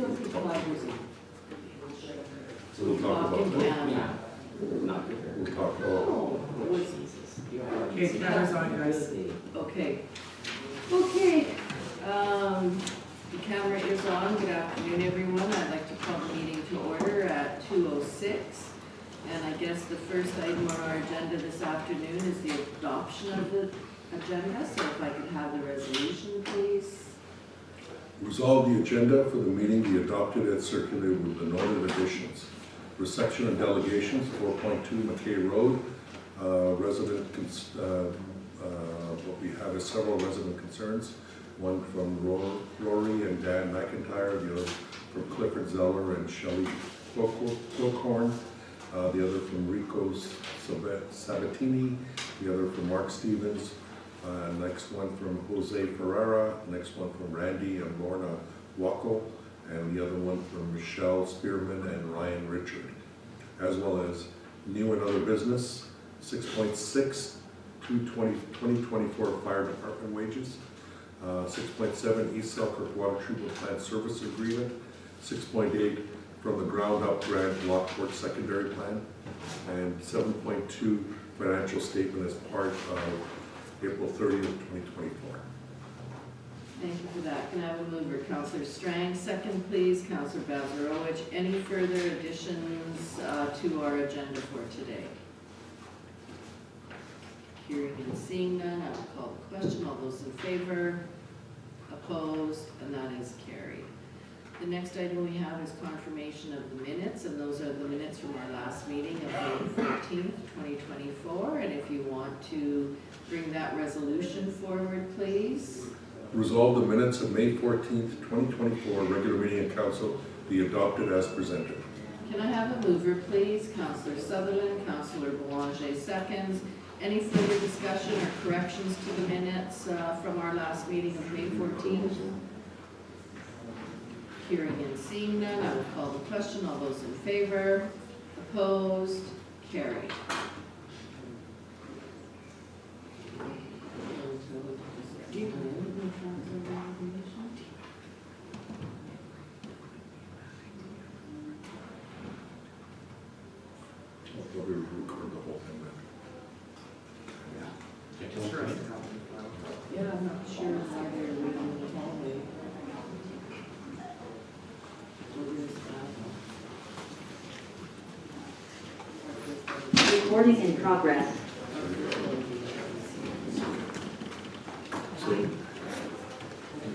So we'll talk about that. Yeah. We'll talk about. Okay, camera's on, guys. Okay. Okay, the camera is on. Good afternoon, everyone. I'd like to call the meeting to order at 2:06. And I guess the first item on our agenda this afternoon is the adoption of the agenda. So if I could have the resolution, please. Resolve the agenda for the meeting be adopted as circulated with the noted additions. Reception and delegations, 4.2 McKay Road. What we have is several resident concerns. One from Rory and Dan McIntyre, the other from Clifford Zeller and Shelley Clocorn, the other from Rico Sabatini, the other from Mark Stevens, next one from Jose Ferreira, next one from Randy and Lorna Wacko, and the other one from Michelle Spearman and Ryan Richard, as well as new and other business, 6.6 2024 Fire Department wages, 6.7 East Selkirk Water Treatment Plant Service Agreement, 6.8 from the Ground Up Grant Lockport Secondary Plan, and 7.2 financial statement as part of April 30th, 2024. Thank you for that. Can I have a mover? Councillor Strang, second please. Councillor Bazarowicz. Any further additions to our agenda for today? Hearing and seeing none, I will call the question. All those in favor? Opposed? And that is carried. The next item we have is confirmation of the minutes, and those are the minutes from our last meeting of May 14th, 2024. And if you want to bring that resolution forward, please. Resolve the minutes of May 14th, 2024 regular meeting of council be adopted as presented. Can I have a mover, please? Councillor Sutherland, Councillor Boulanger seconds. Any further discussion or corrections to the minutes from our last meeting of May 14th? Hearing and seeing none, I will call the question. All those in favor? Opposed? Carried. I'll probably record the whole thing then. Sure. Yeah, I'm not sure why they're reading the hallway. Recording in progress. So, I'm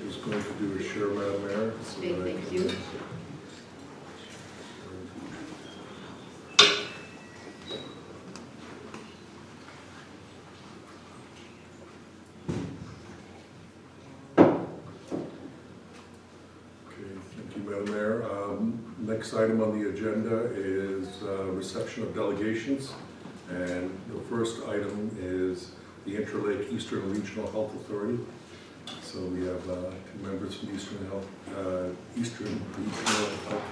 just going to do a share, Madam Mayor. So Okay, that I thank can- you. Okay, thank you, Madam Mayor. Next item on the agenda is reception of delegations. And the first item is the Interlake Eastern Regional Health Authority. So we have two members from Eastern Regional Health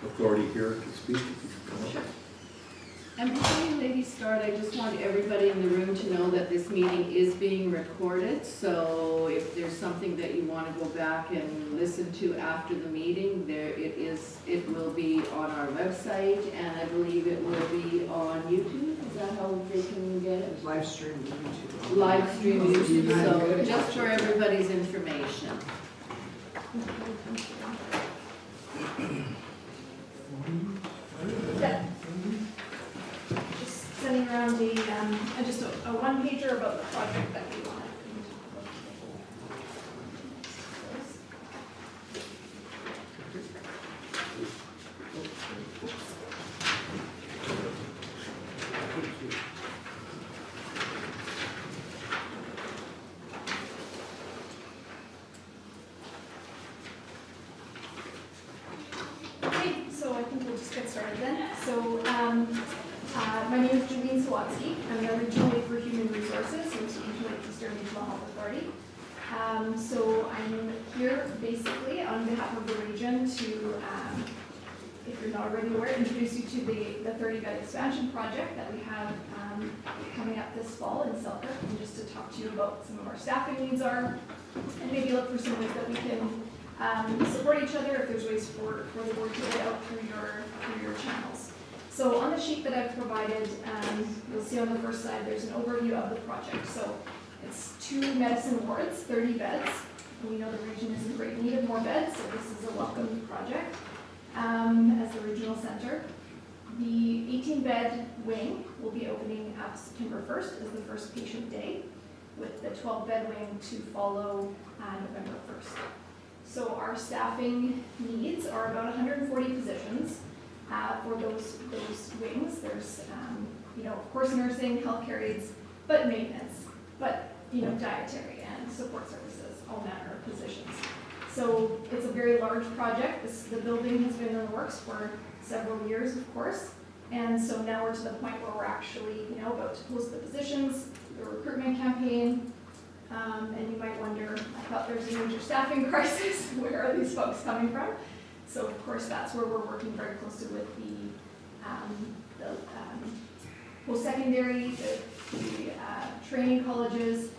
Authority here to speak. If you could come up. Sure. And before you ladies start, I just want everybody in the room to know that this meeting is being recorded. So if there's something that you want to go back and listen to after the meeting, it will be on our website, and I believe it will be on YouTube. Is that how they can get it? Live stream YouTube. Live stream YouTube, so just for everybody's information. Just sending around just a one-pager about the project that we want. Okay, so I think we'll just get started then. So, my name is Julian Sawatsky. I'm the Regional Lead for Human Resources in Interlake Eastern Regional Health Authority. So I'm here basically on behalf of the region to, if you're not already aware, introduce you to the 30-bed expansion project that we have coming up this fall in Selkirk, and just to talk to you about some of our staffing needs are, and maybe look for some ways that we can support each other if there's ways for the word to get out through your channels. So on the sheet that I've provided, you'll see on the first side, there's an overview of the project. So it's 2 medicine wards, 30 beds. We know the region is in great need of more beds, so this is a welcome project as the regional center. The 18-bed wing will be opening up September 1st as the first patient day, with the 12-bed wing to follow November 1st. So our staffing needs are about 140 positions for those wings. There's, of course, nursing, healthcare aides, but maintenance, but, dietary and support services, all manner of positions. So it's a very large project. The building has been in the works for several years, of course. And so now we're to the point where we're actually, about to post the positions, the recruitment campaign. And you might wonder, I thought there's a major staffing crisis. Where are these folks coming from? So of course, that's where we're working very closely with the post-secondary, the training colleges,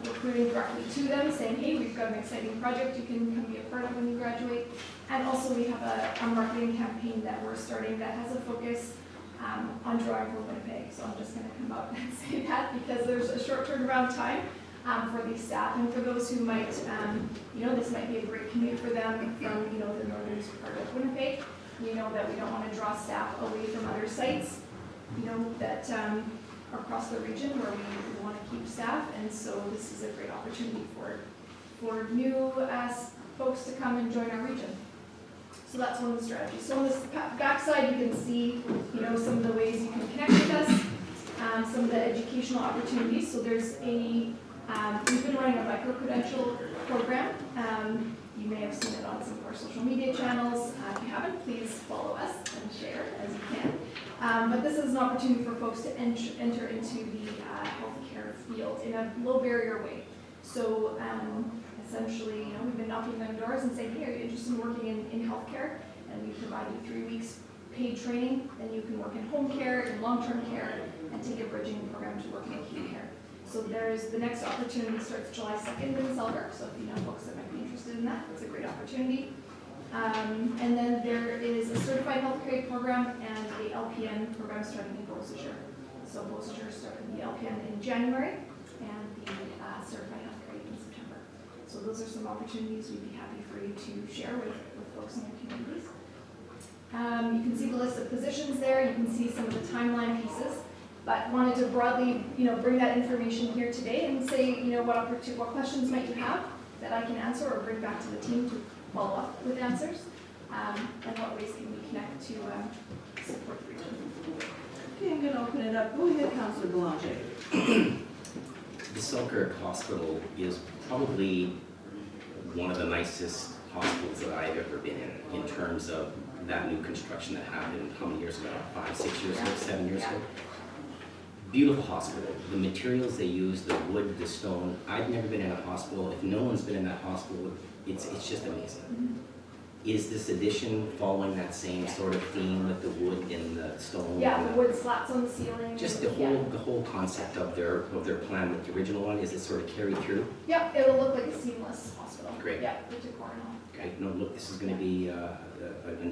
recruiting directly to them, saying, hey, we've got an exciting project you can come be a part of when you graduate. And also we have a marketing campaign that we're starting that has a focus on drawing for Winnipeg. So I'm just going to come out and say that because there's a short turnaround time for these staff and for those who might, this might be a great commute for them from, the northern part of Winnipeg. We know that we don't want to draw staff away from other sites, that across the region where we want to keep staff, and so this is a great opportunity for new folks to come and join our region. So that's one of the strategies. So on this backside, you can see, some of the ways you can connect with us, some of the educational opportunities. So there's we've been running a micro-credential program. You may have seen it on some of our social media channels. If you haven't, please follow us and share as you can. But this is an opportunity for folks to enter into the healthcare field in a low barrier way. So essentially, we've been knocking on doors and saying, hey, are you interested in working in healthcare? And we provide you 3 weeks paid training. Then you can work in home care, in long-term care, and take a bridging program to work in acute care. So there's the next opportunity starts July 2nd in Selkirk. So if you know folks that might be interested in that, it's a great opportunity. And then there is a certified healthcare program and a LPN program starting in Beausejour. So Beausejour started the LPN in January and the certified healthcare in September. So those are some opportunities we'd be happy for you to share with folks in your communities. You can see the list of positions there. You can see some of the timeline pieces. But wanted to broadly, bring that information here today and say, what questions might you have that I can answer or bring back to the team to follow up with answers, and what ways can we connect to support the region. Okay, I'm going to open it up. Go ahead, Councillor Boulanger. The Selkirk Hospital is probably one of the nicest hospitals that I've ever been in terms of that new construction that happened how many years ago? 5, 6 years ago, 7 years ago? Beautiful hospital. The materials they use, the wood, the stone. I've never been in a hospital. If no one's been in that hospital, it's just amazing. Mm-hmm. Is this addition following that same sort of theme with the wood and the stone? Yeah, the wood slats on the ceiling. Just the whole concept of their plan with the original one, is it sort of carried through? Yep, it'll look like a seamless hospital. Great. Yeah, the decor and all. Okay, no, look, this is going to be an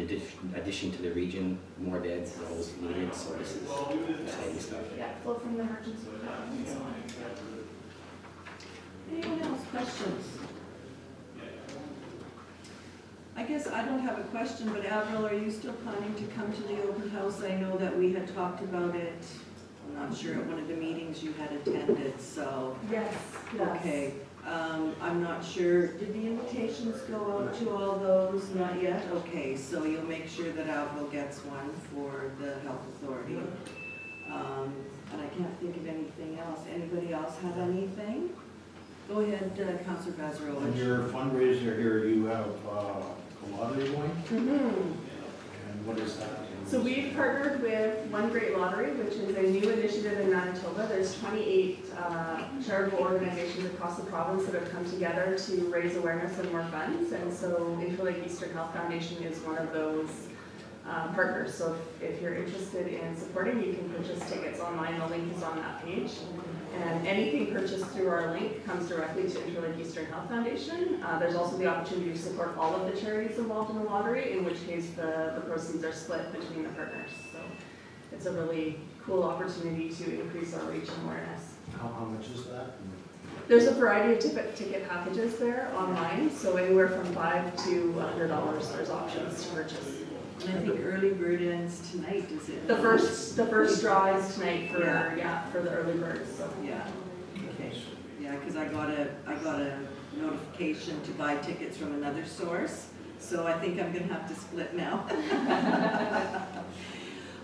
addition to the region, more beds, those needed, so this is exciting stuff. Yeah, flow from the emergency department and so on. Anyone else? Questions? I guess I don't have a question, but Avril, are you still planning to come to the open house? I know that we had talked about it, I'm not sure, at one of the meetings you had attended, so. Yes. Okay, I'm not sure, did the invitations go out to all those? Not yet? Okay, so you'll make sure that Avril gets one for the health authority. And I can't think of anything else. Anybody else have anything? Go ahead, Councillor Vazarovich. On your fundraiser here, you have a lottery going, and what is that? So we've partnered with One Great Lottery, which is a new initiative in Manitoba. There's 28 charitable organizations across the province that have come together to raise awareness and more funds. And so Intro Lake Eastern Health Foundation is one of those partners. So if you're interested in supporting, you can purchase tickets online. The link is on that page. And anything purchased through our link comes directly to Interlake Eastern Health Foundation. There's also the opportunity to support all of the charities involved in the lottery, in which case the proceeds are split between the partners. So it's a really cool opportunity to increase our reach and awareness. How much is that? There's a variety of ticket packages there online, so anywhere from $5 to $100 there's options to purchase. And I think early bird ends tonight, is it? The first draw is tonight for, Yeah. for the early birds, so. Yeah, okay, yeah, because I got a notification to buy tickets from another source, so I think I'm gonna have to split now.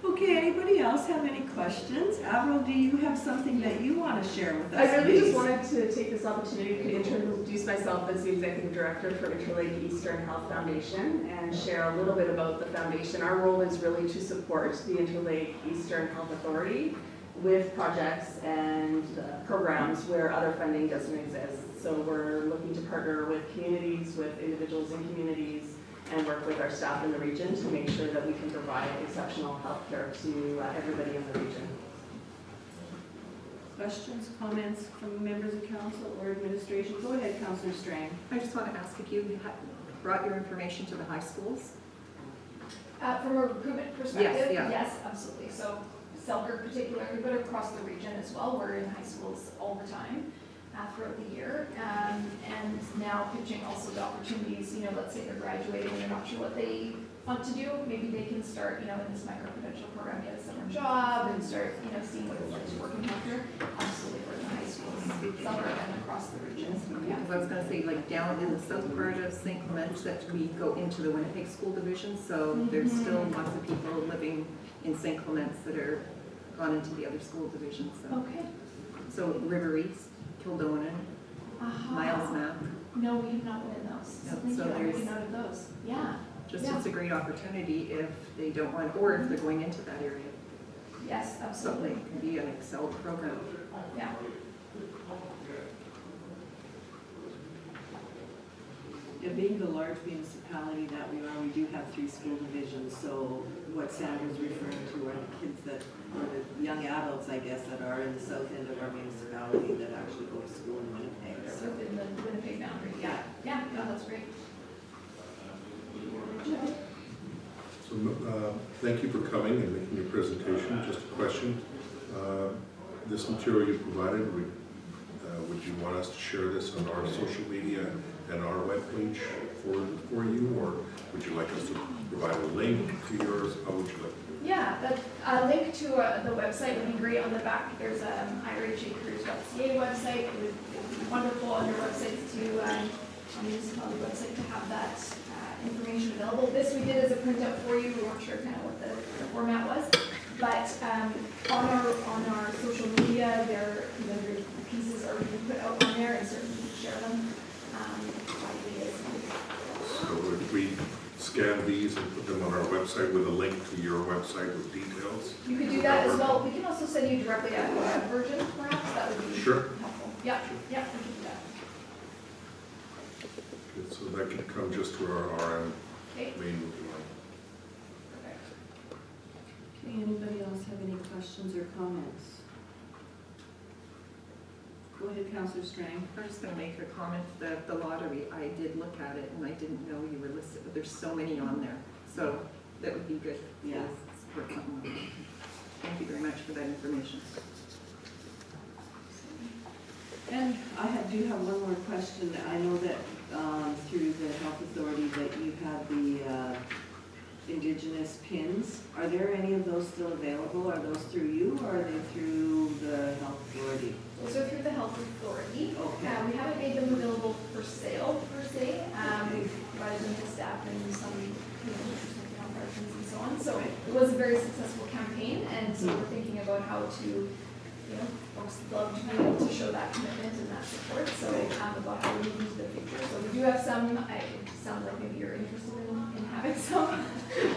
Okay, anybody else have any questions? Avril, do you have something that you want to share with us, I really please? just wanted to take this opportunity to introduce myself as the Executive Director for Interlake Eastern Health Foundation and share a little bit about the foundation. Our role is really to support the Interlake Eastern Health Authority with projects and programs where other funding doesn't exist. So we're looking to partner with communities, with individuals in communities, and work with our staff in the region to make sure that we can provide exceptional health care to everybody in the region. Questions, comments from members of council or administration? Go ahead, Councillor Strang. I just want to ask if you brought your information to the high schools? From a recruitment perspective, Yes, yeah. yes, absolutely. So Selkirk particularly, but across the region as well. We're in high schools all the time throughout the year. And now pitching also the opportunities, let's say they're graduating and they're not sure what they want to do. Maybe they can start, in this micro-credential program, get a summer job and start, seeing what it's like to work in healthcare. Absolutely, we're in the high schools, Selkirk and across the region. Yeah. Because I was going to say, like down in the south part of St. Clements, that we go into the Winnipeg School Division, so there's still lots of people living in St. Clements that are gone into the other school divisions. Okay. So River East, Kildonan, Miles Map, No, we have not been in those. So Yeah, thank so you, I'm there's- making note of those. Yeah. just Yeah. it's a great opportunity if they don't want, or if they're going into that area. Yes, So absolutely. it can be an excelled program. Yeah. Yeah, being the large municipality that we are, we do have 3 school divisions, so what Sandra's referring to are the kids that, or the young adults, I guess, that are in the south end of our municipality that actually go to school in Winnipeg. So within the Winnipeg boundary, yeah. Yeah, no, that's great. So, thank you for coming and making your presentation. Just a question. This material you provided, would you want us to share this on our social media and our webpage for you, or would you like us to provide a link to yours? How would you like? Yeah, a link to the website would be great. On the back, there's irhacareers.ca website. It would be wonderful on your website to, on the municipality website, to have that information available. This we did as a printout for you. We weren't sure kind of what the format was. But on our social media, the pieces are being put out on there, and certainly share them. So if we scan these and put them on our website with a link to your website with details? You could do that as well. We can also send you directly a web version, perhaps. That would be Sure. helpful. Yeah, yeah, we can do that. Okay, so that can come just to our RM Okay, main line. perfect. Okay, anybody else have any questions or comments? Go ahead, Councillor Strang. I'm just going to make a comment that the lottery, I did look at it and I didn't know you were listed, but there's so many on there. So that would be good. to Yeah. support something. Thank you very much for that information. And I do have one more question. I know that through the health authority that you have the Indigenous pins. Are there any of those still available? Are those through you or are they through the health authority? Those are through the health authority. Okay. We haven't made them available for sale per se. We've provided them to staff and some, health persons and so on. So it was a very successful campaign, and so we're thinking about how to, folks love to be able to show that commitment and that support. So about how we move into the future. So we do have some. It sounds like maybe you're interested in having some.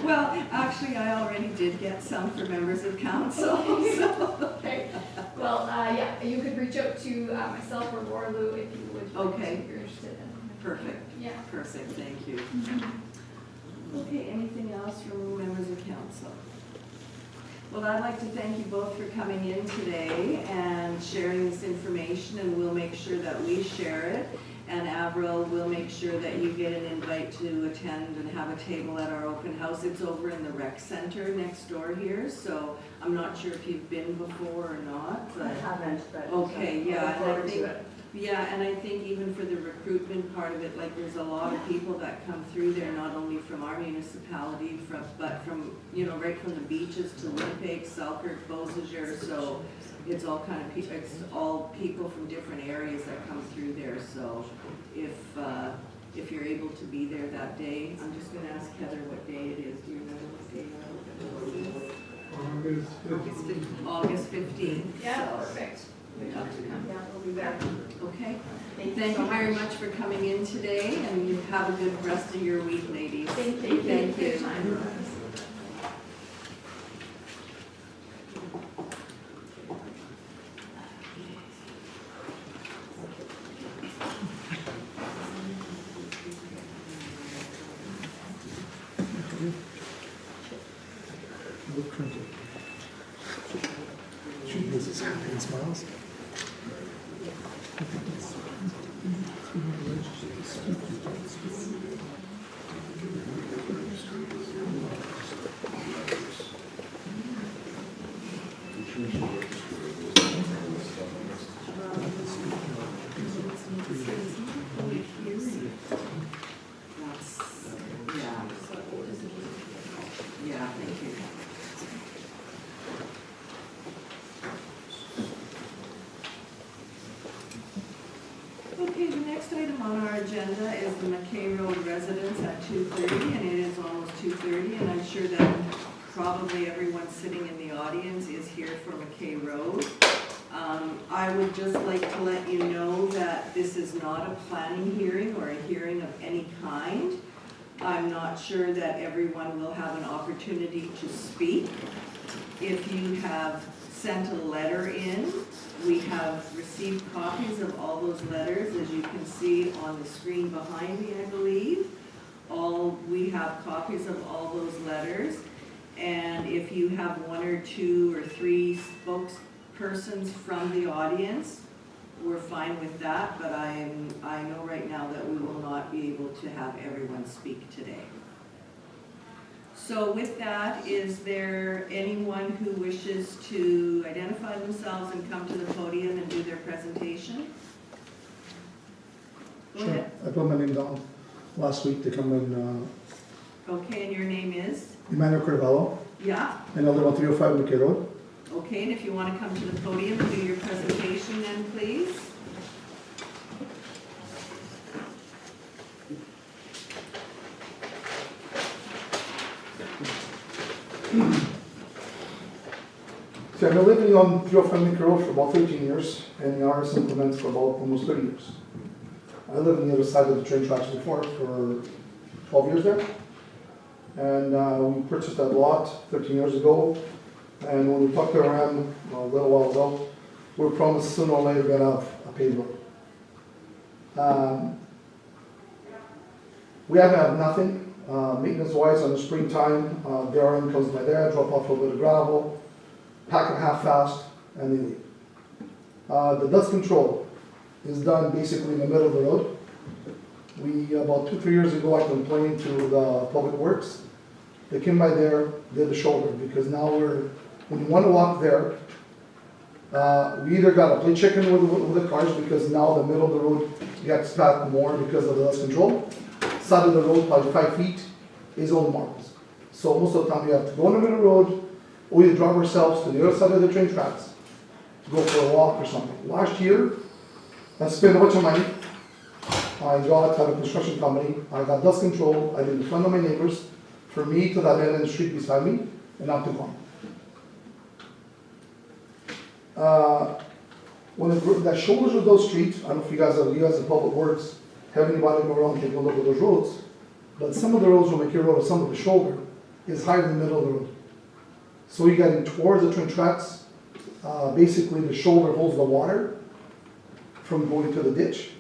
Well, actually, I already did get some for members of council. Okay. Well, yeah, you could reach out to myself or Laura Lou if you would. Okay. If you're interested in. Perfect. Yeah. Perfect, thank you. Okay, anything else from members of council? Well, I'd like to thank you both for coming in today and sharing this information, and we'll make sure that we share it. And Avril will make sure that you get an invite to attend and have a table at our open house. It's over in the rec center next door here, so I'm not sure if you've been before or not, I but. haven't, but. Okay, I yeah, look and I forward think, to it. yeah, and I think even for the recruitment part of it, like, there's a lot of people that come through there, not only from our municipality, but from, you know, right from the beaches to Winnipeg, Selkirk, Beausejour, so it's all kind of people, it's all people from different areas that come through there, so if you're able to be there that day, I'm just gonna ask Heather what day it is, do you remember what day it is? August 15th. August 15th. Yeah, so- perfect. Yeah, we'll be there. Okay. Thank Thank so you very much for coming in today, and you have a good rest of your week, ladies. Thank you. Thank you. Look crinkly. She uses happy and smiles. That's, yeah. Yeah, thank you. Okay, the next item on our agenda is the McKay Road residence at 2:30, and it is almost 2:30, and I'm sure that probably everyone sitting in the audience is here for McKay Road. I would just like to let you know that this is not a planning hearing or a hearing of any kind. I'm not sure that everyone will have an opportunity to speak. If you have sent a letter in, we have received copies of all those letters, as you can see on the screen behind me, I believe. We have copies of all those letters, and if you have one or two or three spokespersons from the audience, we're fine with that, but I know right now that we will not be able to have everyone speak today. So with that, is there anyone who wishes to identify themselves and come to the podium and do their presentation? Go Sure. ahead. I put my name down last week to come and, Okay, and your name is? Emmanuel Carvalho, Yeah? and I'll live on 305 McKay Road. Okay, and if you want to come to the podium and do your presentation then, please. See, I've been living on 305 McKay Road for about 13 years, and the RS implements for about almost 30 years. I lived on the other side of the train tracks before for 12 years there. And we purchased that lot 13 years ago. And when we talked to RM a little while ago, we were promised sooner or later we're gonna have a paved road. We haven't had nothing, maintenance-wise in the springtime. The RM comes by there, drop off a little bit of gravel, pack it half-fast, and they leave. The dust control is done basically in the middle of the road. About 2-3 years ago, I complained to the Public Works. They came by there, did the shoulder, because now when you want to walk there, we either got to play chicken with the cars, because now the middle of the road gets packed more because of the dust control. Side of the road, probably 5 feet, is all marbles. So most of the time, we have to go in the middle of the road, or we drive ourselves to the other side of the train tracks to go for a walk or something. Last year, I spent a bunch of money. I got out of a construction company. I got dust control. I did in front of my neighbors, for me to that end of the street beside me, and not to one. When that shoulders of those streets, I don't know if you guys the Public Works, have anybody go around and take a look at those roads, but some of the roads will make your road, some of the shoulder is higher in the middle of the road. So you're getting towards the train tracks, basically the shoulder holds the water from going to the ditch.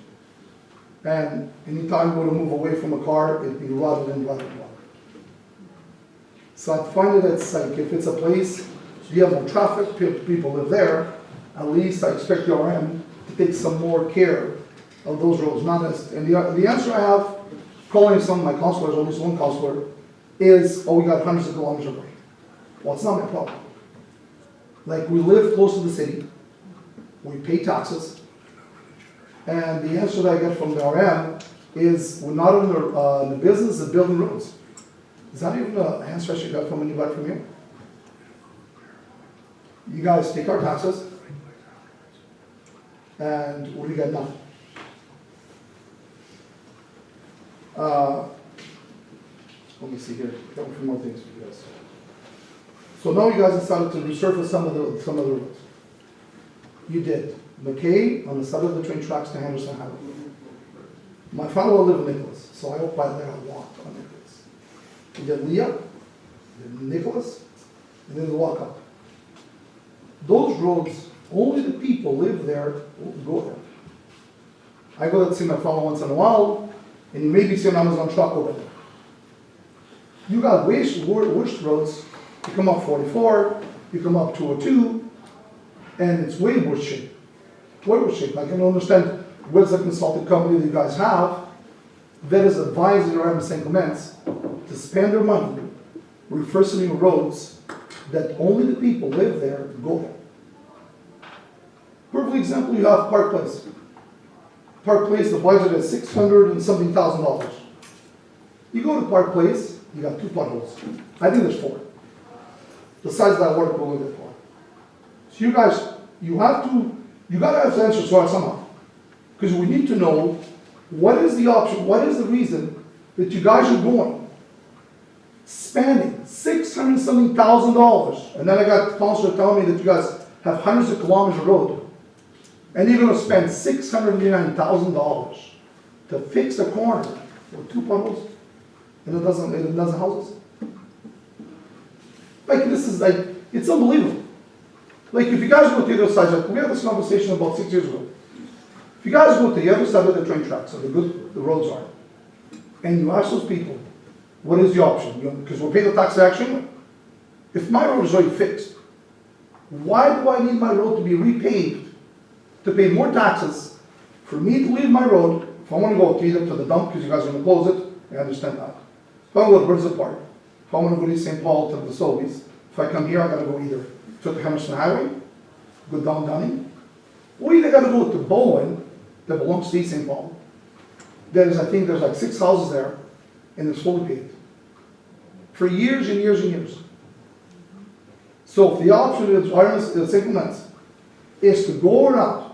And anytime you want to move away from a car, it'd be rotted and rotted water. So I find it it's like, if it's a place so you have more traffic, people live there, at least I expect the RM to take some more care of those roads, not as, and the answer I have, calling some of my counselors, or at least one counselor, is, oh, we got hundreds of kilometers away. Well, it's not my problem. Like, we live close to the city, we pay taxes, and the answer that I get from the RM is, we're not in the business of building roads. Is that even an answer I should get from anybody from you? You guys take our taxes, and we get nothing. Let me see here. Got a few more things for you guys. So now you guys decided to resurface some of the roads. You did. McKay on the side of the train tracks to Henderson Highway. My father will live in Nicholas, so I hope I there a lot on Nicholas. You did Leah, you did Nicholas, and then the walk up. Those roads, only the people live there who go there. I go there to see my father once in a while, and you maybe see an Amazon truck over there. You got worse roads. You come up 44, you come up 202, and it's way worse shape. Way worse shape. I can understand what's the consulting company that you guys have that is advising around St. Clements to spend their money refacing roads that only the people live there go there. Perfect example, you have Park Place. Park Place, the budget is $600 and something thousand. You go to Park Place, you got 2 potholes. I think there's 4. The size of that water pool is 4. So you guys, you gotta have answers to us somehow. Because we need to know what is the option, what is the reason that you guys are going, spending $600 something thousand, and then I got the counselor telling me that you guys have hundreds of kilometers of road, and you're gonna spend $689,000 to fix a corner with 2 potholes, and it doesn't houses. Like, this is like, it's unbelievable. Like, if you guys go to the other side, like, we had this conversation about 6 years ago. If you guys go to the other side of the train tracks, so the roads are, and you ask those people, what is the option? Because we'll pay the tax action. If my road is already fixed, why do I need my road to be repaved, to pay more taxes, for me to leave my road, if I want to go either to the dump, because you guys are going to close it, I understand that. If I go to Bridges Park, if I want to go to St. Paul to the Sobeys, if I come here, I got to go either to the Henderson Highway, go down Dunning, or either got to go to Bowen, that belongs to East St. Paul. I think there's like 6 houses there, and it's fully paved. For years and years and years. So if the option is St. Clements is to go around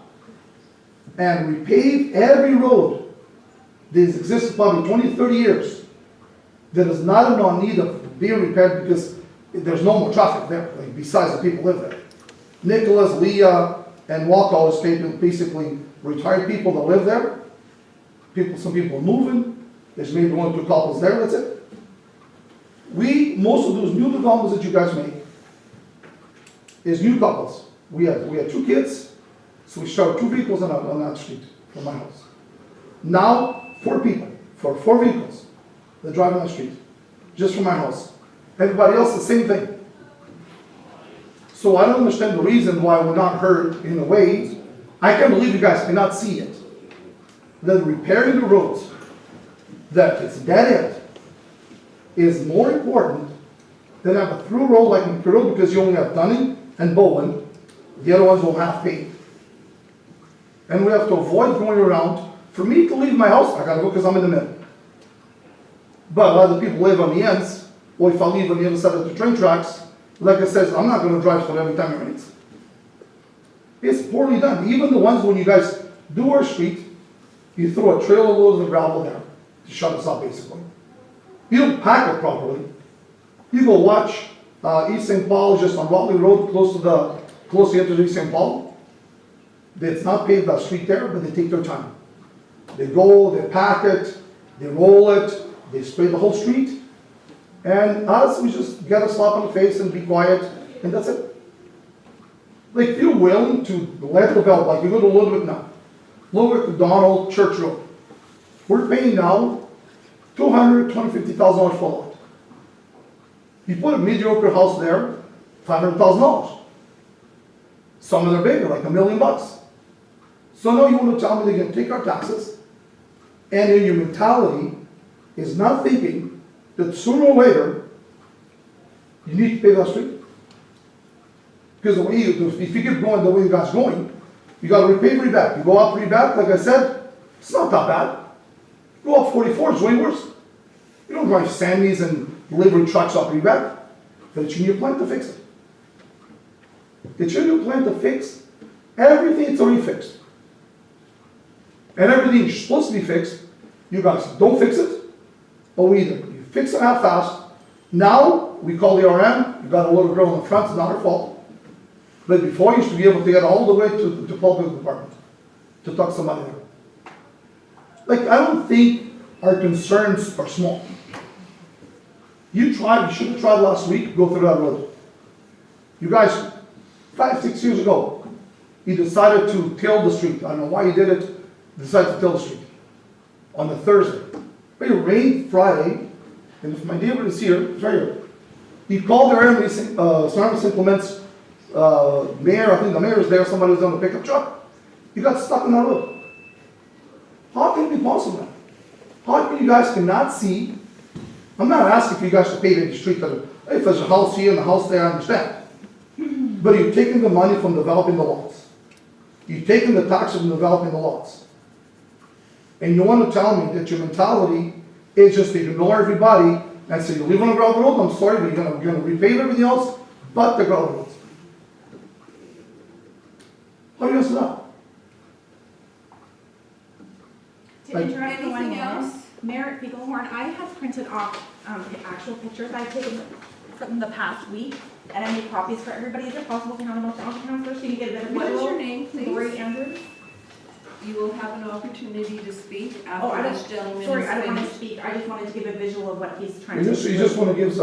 and repave every road that has existed probably 20, 30 years, that is not in need of being repaired because there's no more traffic there, like besides the people live there. Nicholas, Leah, and Walcall is basically retired people that live there. Some people are moving. There's maybe 1 or 2 couples there, that's it. Most of those new developments that you guys make is new couples. We had 2 kids, so we started 2 vehicles on that street from my house. Now, 4 people, for 4 vehicles that drive on that street, just from my house. Everybody else, the same thing. So I don't understand the reason why we're not heard in a way. I can't believe you guys cannot see it. That repairing the roads, that it's dead end, is more important than have a through road like Imperial, because you only have Dunning and Bowen. The other ones will have paved. And we have to avoid going around. For me to leave my house, I gotta go because I'm in the middle. But a lot of people live on the ends, or if I leave on the other side of the train tracks, like I said, I'm not gonna drive for every time it rains. It's poorly done. Even the ones when you guys do our street, you throw a trailer load of gravel there to shut us up, basically. You don't pack it properly. You go watch East St. Paul, just on Raleigh Road, close to enter East St. Paul. It's not paved that street there, but they take their time. They go, they pack it, they roll it, they spray the whole street. And us, we just get a slap on the face and be quiet, and that's it. Like, if you're willing to let develop, like you go to Ludwig now, Ludwig, Donald, Church Road. We're paying now $250,000 for a lot. You put a mediocre house there, $500,000. Some of them are bigger, like $1 million. So now you want to tell me they're going to take our taxes, and then your mentality is not thinking that sooner or later, you need to pay that street. Because the way if you keep going the way you guys going, you got to repay back. You go up back, like I said, it's not that bad. Go up 44, it's way worse. You don't drive Sammys and delivery trucks up back, but it's in your plan to fix it. It's in your plan to fix everything. It's already fixed. And everything is supposed to be fixed. You guys don't fix it, or either you fix it half-fast. Now we call the RM. You got a little girl in the front. It's not her fault. But before, you used to be able to get all the way to the public department to talk to somebody there. Like, I don't think our concerns are small. You should have tried last week, go through that road. You guys, 5, 6 years ago, you decided to till the street. I don't know why you did it, decided to till the street on a Thursday. But it rained Friday, and if my neighbor is here, it's right here. He called the area, Surrounding St. Clements mayor, I think the mayor is there, somebody was on the pickup truck. You got stuck on that road. How can it be possible? How come you guys cannot see? I'm not asking for you guys to pave the street. If there's a house here and a house there, I understand. But you're taking the money from developing the lots. You're taking the taxes from developing the lots. And you want to tell me that your mentality is just to ignore everybody and say, you live on a gravel road, I'm sorry, but you're going to repave everything else but the gravel roads. How do you answer that? To interrupt for one Anything moment, else? Mayor Picklehorn, I have printed off actual pictures I've taken from the past week, and I made copies for everybody. Is it possible to hand them out to all the councilors so you can get a better What visual? is your name, please? Lori Andrews. You will have an opportunity to speak Oh, I after don't, this gentleman sorry, is I don't want to finished. speak. I just wanted to give a visual of what he's trying You to do. just want to give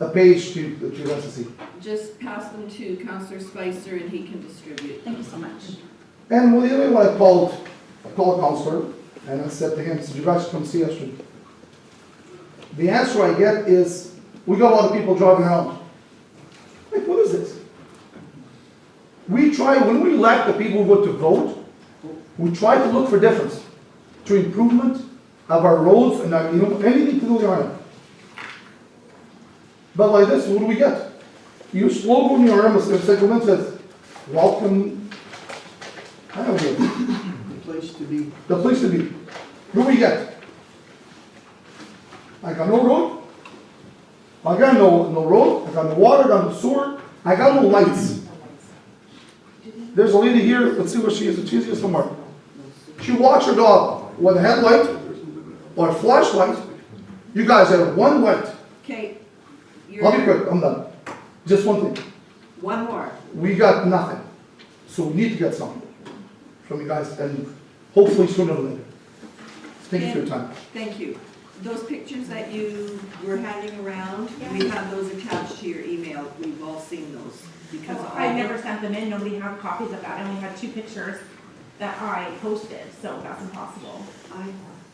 a page to us to see. Just pass them to Councillor Spicer and he can distribute. Thank you so much. And well, the other one I called a counselor, and I said to him, "Did you guys come see us?" The answer I get is, "We got a lot of people driving around." Like, what is this? We try, when we elect the people who go to vote, we try to look for difference, to improvement of our roads and our, anything to do with the island. But like this, what do we get? You slogan in your arm, says, "Welcome." I don't know. The place to be. The place to be. What do we get? I got no road. I got no road. I got no water. I got no sewer. I got no lights. There's a lady here. Let's see where she is. She's here somewhere. She walks her dog with a headlight or a flashlight. You guys have one light. Okay. I'll be quick. I'm done. Just one thing. One more. We got nothing. So we need to get something from you guys, and hopefully sooner than later. Thank you for your time. Thank you. Those pictures that you were handing around, we have those attached to your email. We've all seen those. Because I never sent them in. Nobody had copies of that. I only had 2 pictures that I posted, so that's impossible.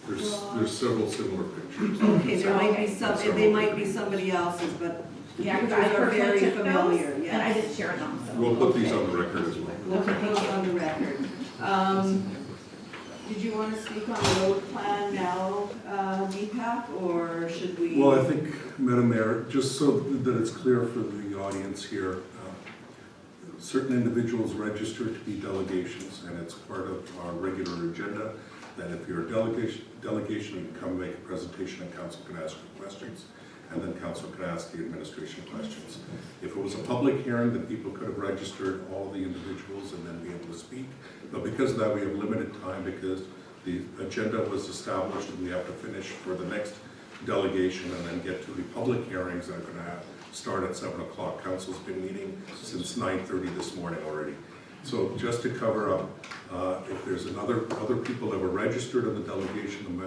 There's several similar pictures. Okay, there might be some, they might be somebody else's, but the Yeah, because pictures I are personally very took familiar, those, yes. and I didn't share them, so. We'll put these on the record as well. We'll put those on the record. Did you want to speak on the road plan now, Deepak, or should we? Well, I think, Madam Mayor, just so that it's clear for the audience here, certain individuals register to be delegations, and it's part of our regular agenda, that if you're a delegation, you can come make a presentation and council can ask you questions, and then council can ask the administration questions. If it was a public hearing, then people could have registered all the individuals and then be able to speak. But because of that, we have limited time because the agenda was established and we have to finish for the next delegation and then get to the public hearings that are going to start at 7 o'clock. Council's been meeting since 9:30 this morning already. So just to cover up, if there's other people that were registered in the delegation,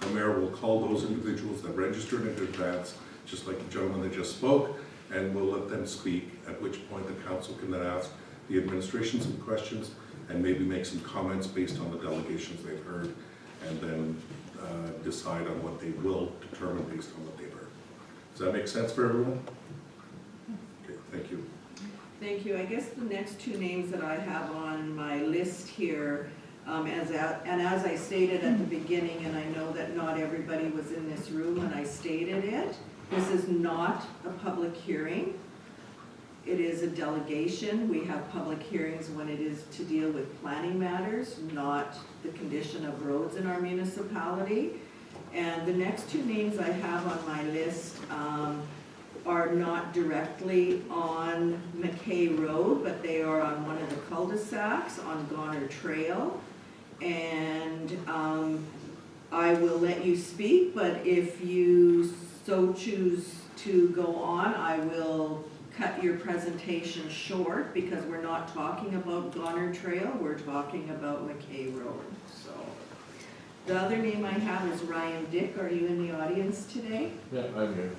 the mayor will call those individuals that registered in advance, just like the gentleman that just spoke, and we'll let them speak, at which point the council can then ask the administration some questions and maybe make some comments based on the delegations they've heard, and then decide on what they will determine based on what they've heard. Does that make sense for everyone? Okay, thank you. Thank you. I guess the next two names that I have on my list here, as I stated at the beginning, and I know that not everybody was in this room when I stated it, this is not a public hearing. It is a delegation. We have public hearings when it is to deal with planning matters, not the condition of roads in our municipality. And the next two names I have on my list are not directly on McKay Road, but they are on one of the cul-de-sacs on Goner Trail. And I will let you speak, but if you so choose to go on, I will cut your presentation short because we're not talking about Goner Trail, we're talking about McKay Road. So the other name I have is Ryan Dick. Are you in the audience today? Yeah, I'm here.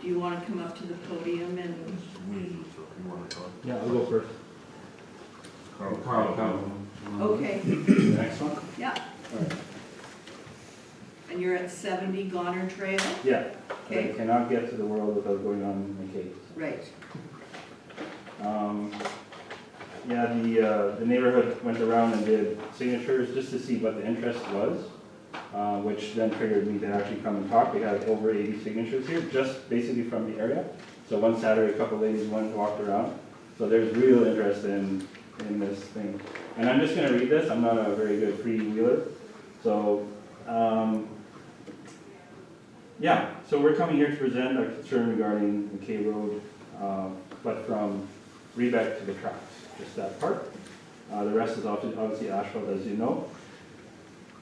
Do you want to come up to the podium and? Yeah, I'll go first. Carl. Okay, Next one? yeah. And you're at 70 Goner Trail? Yeah, Okay. I cannot get to the world without going on McKay. Right. Yeah, the neighborhood went around and did signatures just to see what the interest was, which then triggered me to actually come and talk. We had over 80 signatures here, just basically from the area. So one Saturday, a couple ladies went and walked around. So there's real interest in this thing. And I'm just gonna read this. I'm not a very good freewheeler. So, yeah, so we're coming here to present our concern regarding McKay Road, but from Rebec to the tracks, just that part. The rest is obviously asphalt, as you know.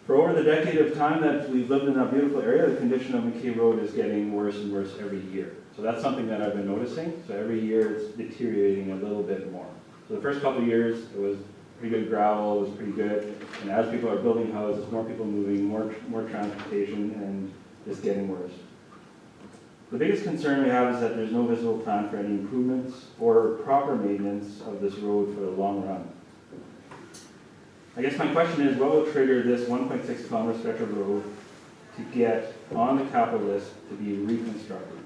For over the decade of time that we've lived in that beautiful area, the condition of McKay Road is getting worse and worse every year. So that's something that I've been noticing. So every year it's deteriorating a little bit more. So the first couple of years, it was pretty good gravel, it was pretty good. And as people are building houses, more people moving, more transportation, and it's getting worse. The biggest concern we have is that there's no visible plan for any improvements or proper maintenance of this road for the long run. I guess my question is, what will trigger this 1.6 kilometer stretch of road to get on the capital list to be reconstructed?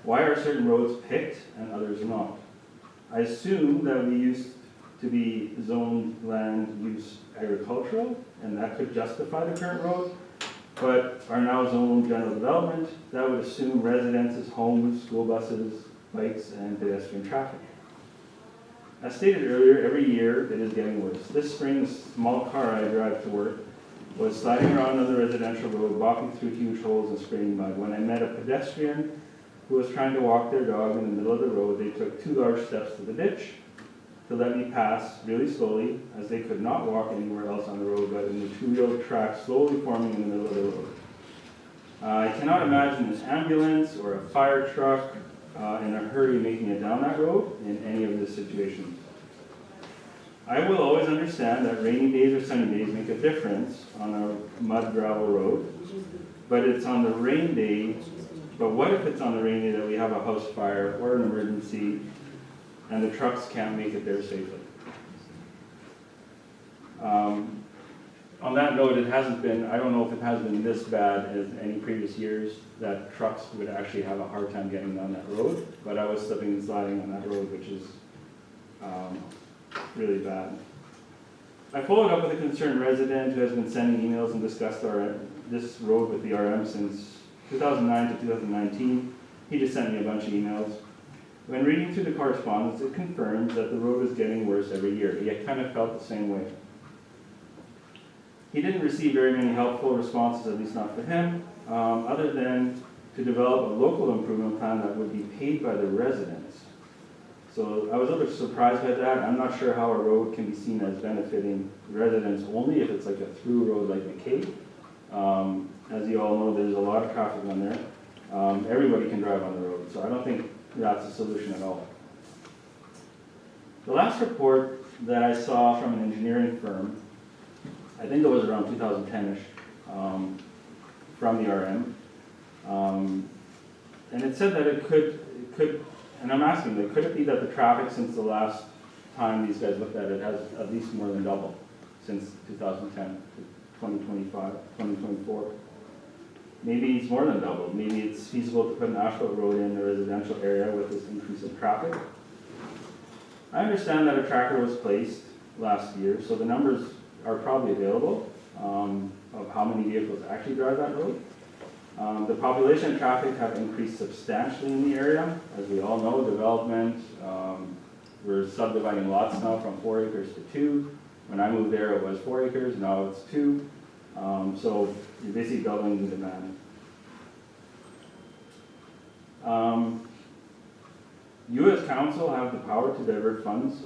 Why are certain roads picked and others not? I assume that we used to be zoned land use agricultural, and that could justify the current road, but are now zoned general development. That would assume residences, homes, school buses, bikes, and pedestrian traffic. As stated earlier, every year it is getting worse. This spring, the small car I drive to work was sliding around on the residential road, walking through huge holes and spraying mud. When I met a pedestrian who was trying to walk their dog in the middle of the road, they took 2 large steps to the ditch to let me pass really slowly, as they could not walk anywhere else on the road but in the 2-wheel track slowly forming in the middle of the road. I cannot imagine this ambulance or a fire truck in a hurry making it down that road in any of this situation. I will always understand that rainy days or sunny days make a difference on a mud gravel road, but it's on the rain day. But what if it's on the rain day that we have a house fire or an emergency and the trucks can't make it there safely? On that note, it hasn't been, I don't know if it has been this bad as any previous years that trucks would actually have a hard time getting down that road, but I was slipping and sliding on that road, which is really bad. I followed up with a concerned resident who has been sending emails and discussed this road with the RM since 2009 to 2019. He just sent me a bunch of emails. When reading through the correspondence, it confirms that the road is getting worse every year. He kind of felt the same way. He didn't receive very many helpful responses, at least not for him, other than to develop a local improvement plan that would be paid by the residents. So I was a little surprised by that. I'm not sure how a road can be seen as benefiting residents only if it's like a through road like McKay. As you all know, there's a lot of traffic on there. Everybody can drive on the road, so I don't think that's a solution at all. The last report that I saw from an engineering firm, I think it was around 2010-ish, from the RM, and it said that it could, and I'm asking, like, could it be that the traffic since the last time these guys looked at it has at least more than doubled since 2010 to 2025, 2024? Maybe it's more than doubled. Maybe it's feasible to put an asphalt road in a residential area with this increase of traffic. I understand that a tracker was placed last year, so the numbers are probably available of how many vehicles actually drive that road. The population and traffic have increased substantially in the area. As we all know, development, we're subdividing lots now from 4 acres to 2. When I moved there, it was 4 acres, now it's 2. So you're basically doubling the demand. You as council have the power to divert funds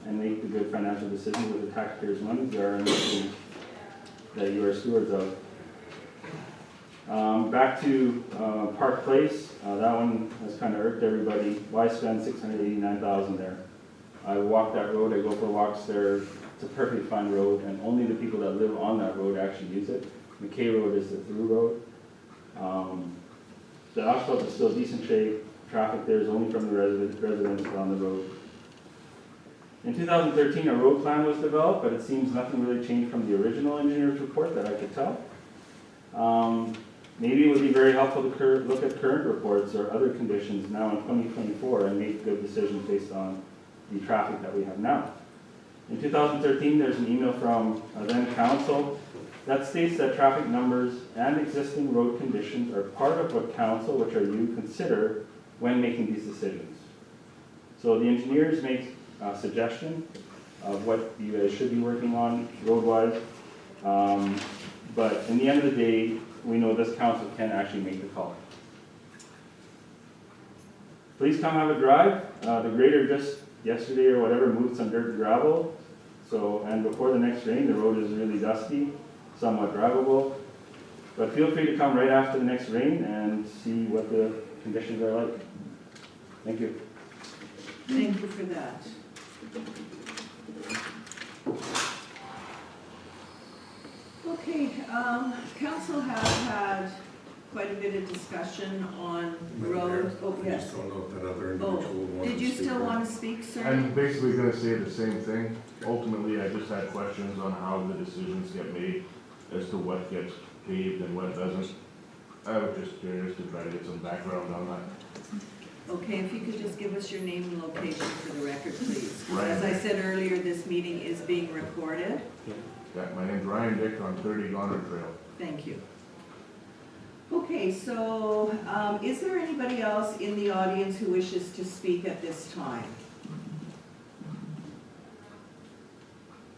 and make the good financial decisions with the taxpayers' money that you are stewards of. Back to Park Place, that one has kind of irked everybody. Why spend $689,000 there? I walk that road, I go for walks there. It's a perfectly fine road, and only the people that live on that road actually use it. McKay Road is the through road. The asphalt is still decent shape. Traffic there is only from the residents on the road. In 2013, a road plan was developed, but it seems nothing really changed from the original engineer's report that I could tell. Maybe it would be very helpful to look at current reports or other conditions now in 2024 and make good decisions based on the traffic that we have now. In 2013, there's an email from then council that states that traffic numbers and existing road conditions are part of what council, which are you, consider when making these decisions. So the engineers make a suggestion of what you guys should be working on road-wise. But in the end of the day, we know this council can actually make the call. Please come have a drive. The grader just yesterday or whatever moved some dirt and gravel. So, and before the next rain, the road is really dusty, somewhat drivable. But feel free to come right after the next rain and see what the conditions are like. Thank you. Thank you for that. Okay, council has had quite a bit of discussion on roads. Oh, I yes. just don't know if that other individual wanted to Did you speak still or- want to speak, sir? I'm basically gonna say the same thing. Ultimately, I just had questions on how the decisions get made as to what gets paved and what doesn't. I was just curious to try to get some background on that. Okay, if you could just give us your name and location for the record, please. Ryan. As I said earlier, this meeting is being recorded. Yeah, my name's Ryan Dick on 30 Goddard Trail. Thank you. Okay, so is there anybody else in the audience who wishes to speak at this time?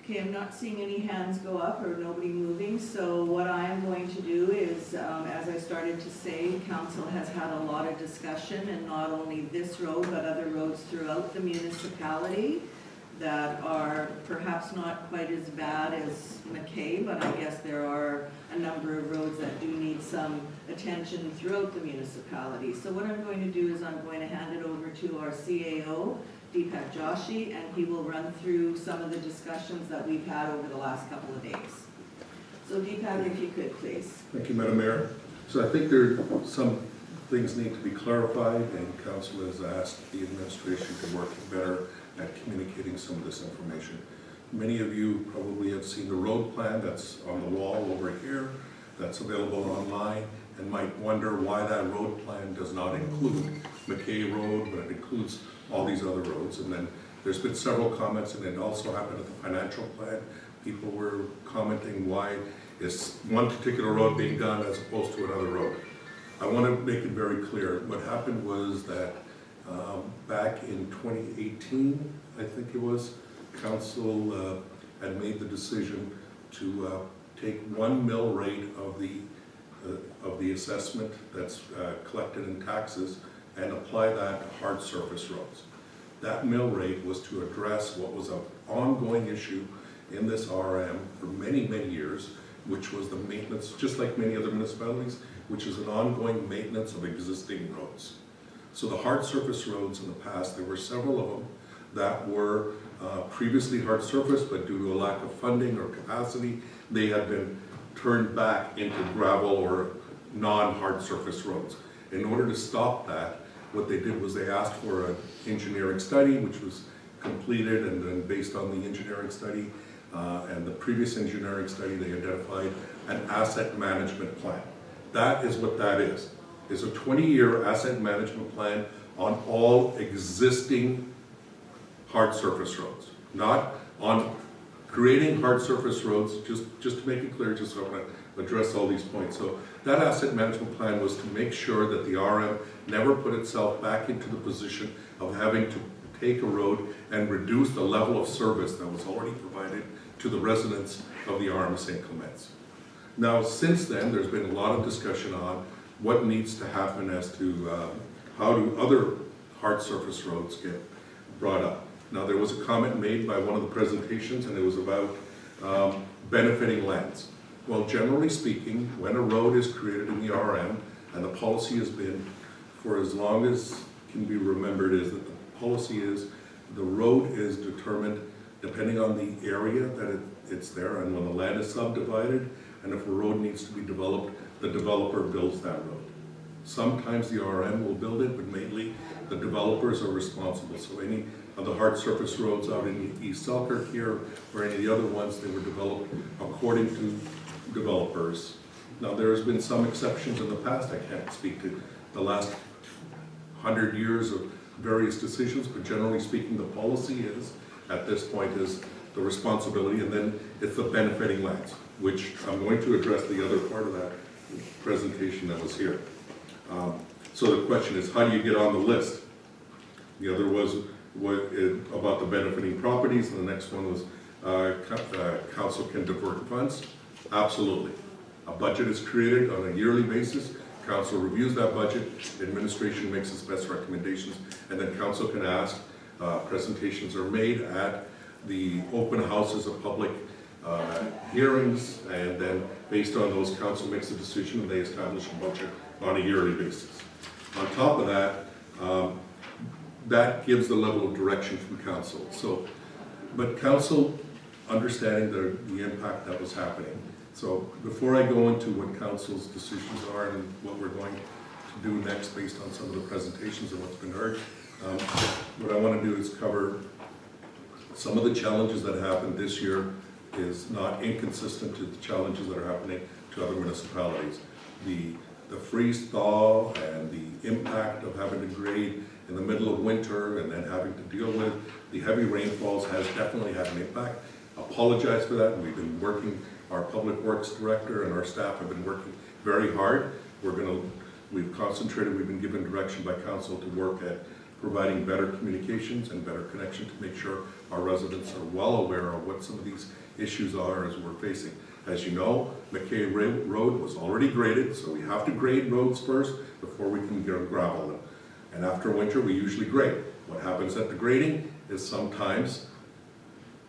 Okay, I'm not seeing any hands go up or nobody moving, so what I am going to do is, as I started to say, council has had a lot of discussion, and not only this road, but other roads throughout the municipality that are perhaps not quite as bad as McKay, but I guess there are a number of roads that do need some attention throughout the municipality. So what I'm going to do is I'm going to hand it over to our CAO, Deepak Joshi, and he will run through some of the discussions that we've had over the last couple of days. So Deepak, if you could, please. Thank you, Madam Mayor. So I think there some things need to be clarified, and council has asked the administration to work better at communicating some of this information. Many of you probably have seen the road plan that's on the wall over here, that's available online, and might wonder why that road plan does not include McKay Road, but it includes all these other roads. And then there's been several comments, and it also happened at the financial plan. People were commenting why is one particular road being done as opposed to another road. I want to make it very clear. What happened was that back in 2018, I think it was, council had made the decision to take 1 mill rate of the assessment that's collected in taxes and apply that to hard surface roads. That mill rate was to address what was an ongoing issue in this RM for many, many years, which was the maintenance, just like many other municipalities, which is an ongoing maintenance of existing roads. So the hard surface roads in the past, there were several of them that were previously hard surface, but due to a lack of funding or capacity, they had been turned back into gravel or non-hard surface roads. In order to stop that, what they did was they asked for an engineering study, which was completed, and then based on the engineering study and the previous engineering study, they identified an asset management plan. That is what that is. It's a 20-year asset management plan on all existing hard surface roads, not on creating hard surface roads, just to make it clear, just so I want to address all these points. So that asset management plan was to make sure that the RM never put itself back into the position of having to take a road and reduce the level of service that was already provided to the residents of the RM of St. Clements. Now, since then, there's been a lot of discussion on what needs to happen as to how do other hard surface roads get brought up. Now, there was a comment made by one of the presentations, and it was about benefiting lands. Well, generally speaking, when a road is created in the RM, and the policy has been, for as long as can be remembered, is that the policy is the road is determined depending on the area that it's there, and when the land is subdivided, and if a road needs to be developed, the developer builds that road. Sometimes the RM will build it, but mainly the developers are responsible. So any of the hard surface roads out in East Selkirk here, or any of the other ones, they were developed according to developers. Now, there has been some exceptions in the past. I can't speak to the last 100 years of various decisions, but generally speaking, the policy is, at this point, is the responsibility, and then it's the benefiting lands, which I'm going to address the other part of that presentation that was here. So the question is, how do you get on the list? The other was about the benefiting properties, and the next one was council can divert funds. Absolutely. A budget is created on a yearly basis. Council reviews that budget, administration makes its best recommendations, and then council can ask, presentations are made at the open houses of public hearings, and then based on those, council makes a decision and they establish a budget on a yearly basis. On top of that, that gives the level of direction from council. So, but council understanding the impact that was happening. So before I go into what council's decisions are and what we're going to do next based on some of the presentations and what's been heard, what I want to do is cover some of the challenges that happened this year is not inconsistent to the challenges that are happening to other municipalities. The freeze thaw and the impact of having to grade in the middle of winter and then having to deal with the heavy rainfalls has definitely had an impact. Apologize for that. We've been working, our public works director and our staff have been working very hard. We've concentrated, we've been given direction by council to work at providing better communications and better connection to make sure our residents are well aware of what some of these issues are as we're facing. As you know, McKay Road was already graded, so we have to grade roads first before we can gravel them. And after winter, we usually grade. What happens at the grading is sometimes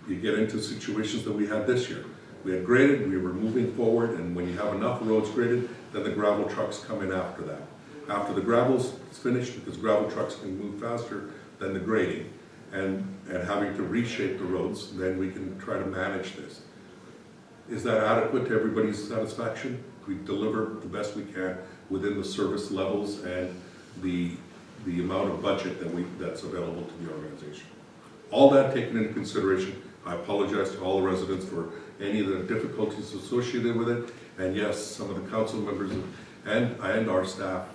you get into situations that we had this year. We had graded, we were moving forward, and when you have enough roads graded, then the gravel trucks come in after that. After the gravel's finished, because gravel trucks can move faster than the grading, and having to reshape the roads, then we can try to manage this. Is that adequate to everybody's satisfaction? We deliver the best we can within the service levels and the amount of budget that's available to the organization. All that taken into consideration, I apologize to all the residents for any of the difficulties associated with it. And yes, some of the council members and our staff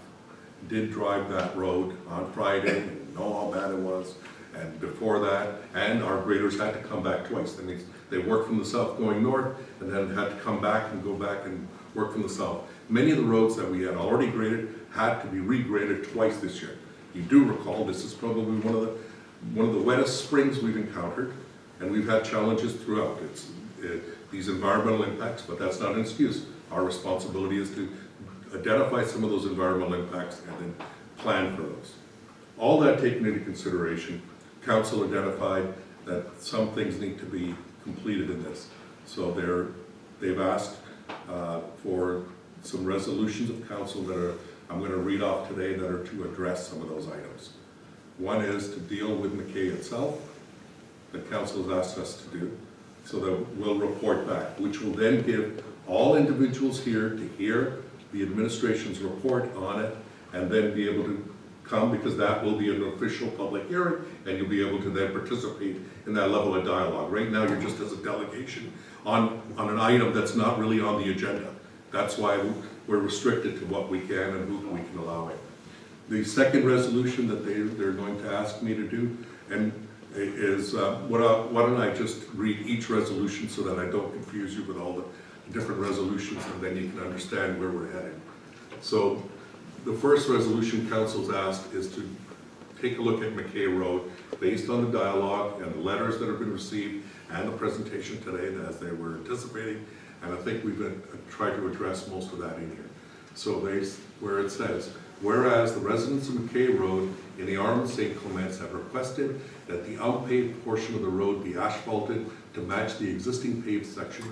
did drive that road on Friday and know how bad it was. And before that, and our graders had to come back twice. That means they worked from the south going north and then had to come back and go back and work from the south. Many of the roads that we had already graded had to be regraded twice this year. You do recall, this is probably one of the wettest springs we've encountered, and we've had challenges throughout. These environmental impacts, but that's not an excuse. Our responsibility is to identify some of those environmental impacts and then plan for those. All that taken into consideration, council identified that some things need to be completed in this. So they've asked for some resolutions of council that I'm going to read off today that are to address some of those items. One is to deal with McKay itself, that council has asked us to do, so that we'll report back, which will then give all individuals here to hear the administration's report on it, and then be able to come, because that will be an official public hearing, and you'll be able to then participate in that level of dialogue. Right now, you're just as a delegation on an item that's not really on the agenda. That's why we're restricted to what we can and who we can allow it. The second resolution that they're going to ask me to do, and is, why don't I just read each resolution so that I don't confuse you with all the different resolutions, and then you can understand where we're headed. So the first resolution council's asked is to take a look at McKay Road based on the dialogue and the letters that have been received and the presentation today as they were anticipating, and I think we've been tried to address most of that in here. So where it says, whereas the residents of McKay Road in the Arm of St. Clements have requested that the unpaved portion of the road be asphalted to match the existing paved section,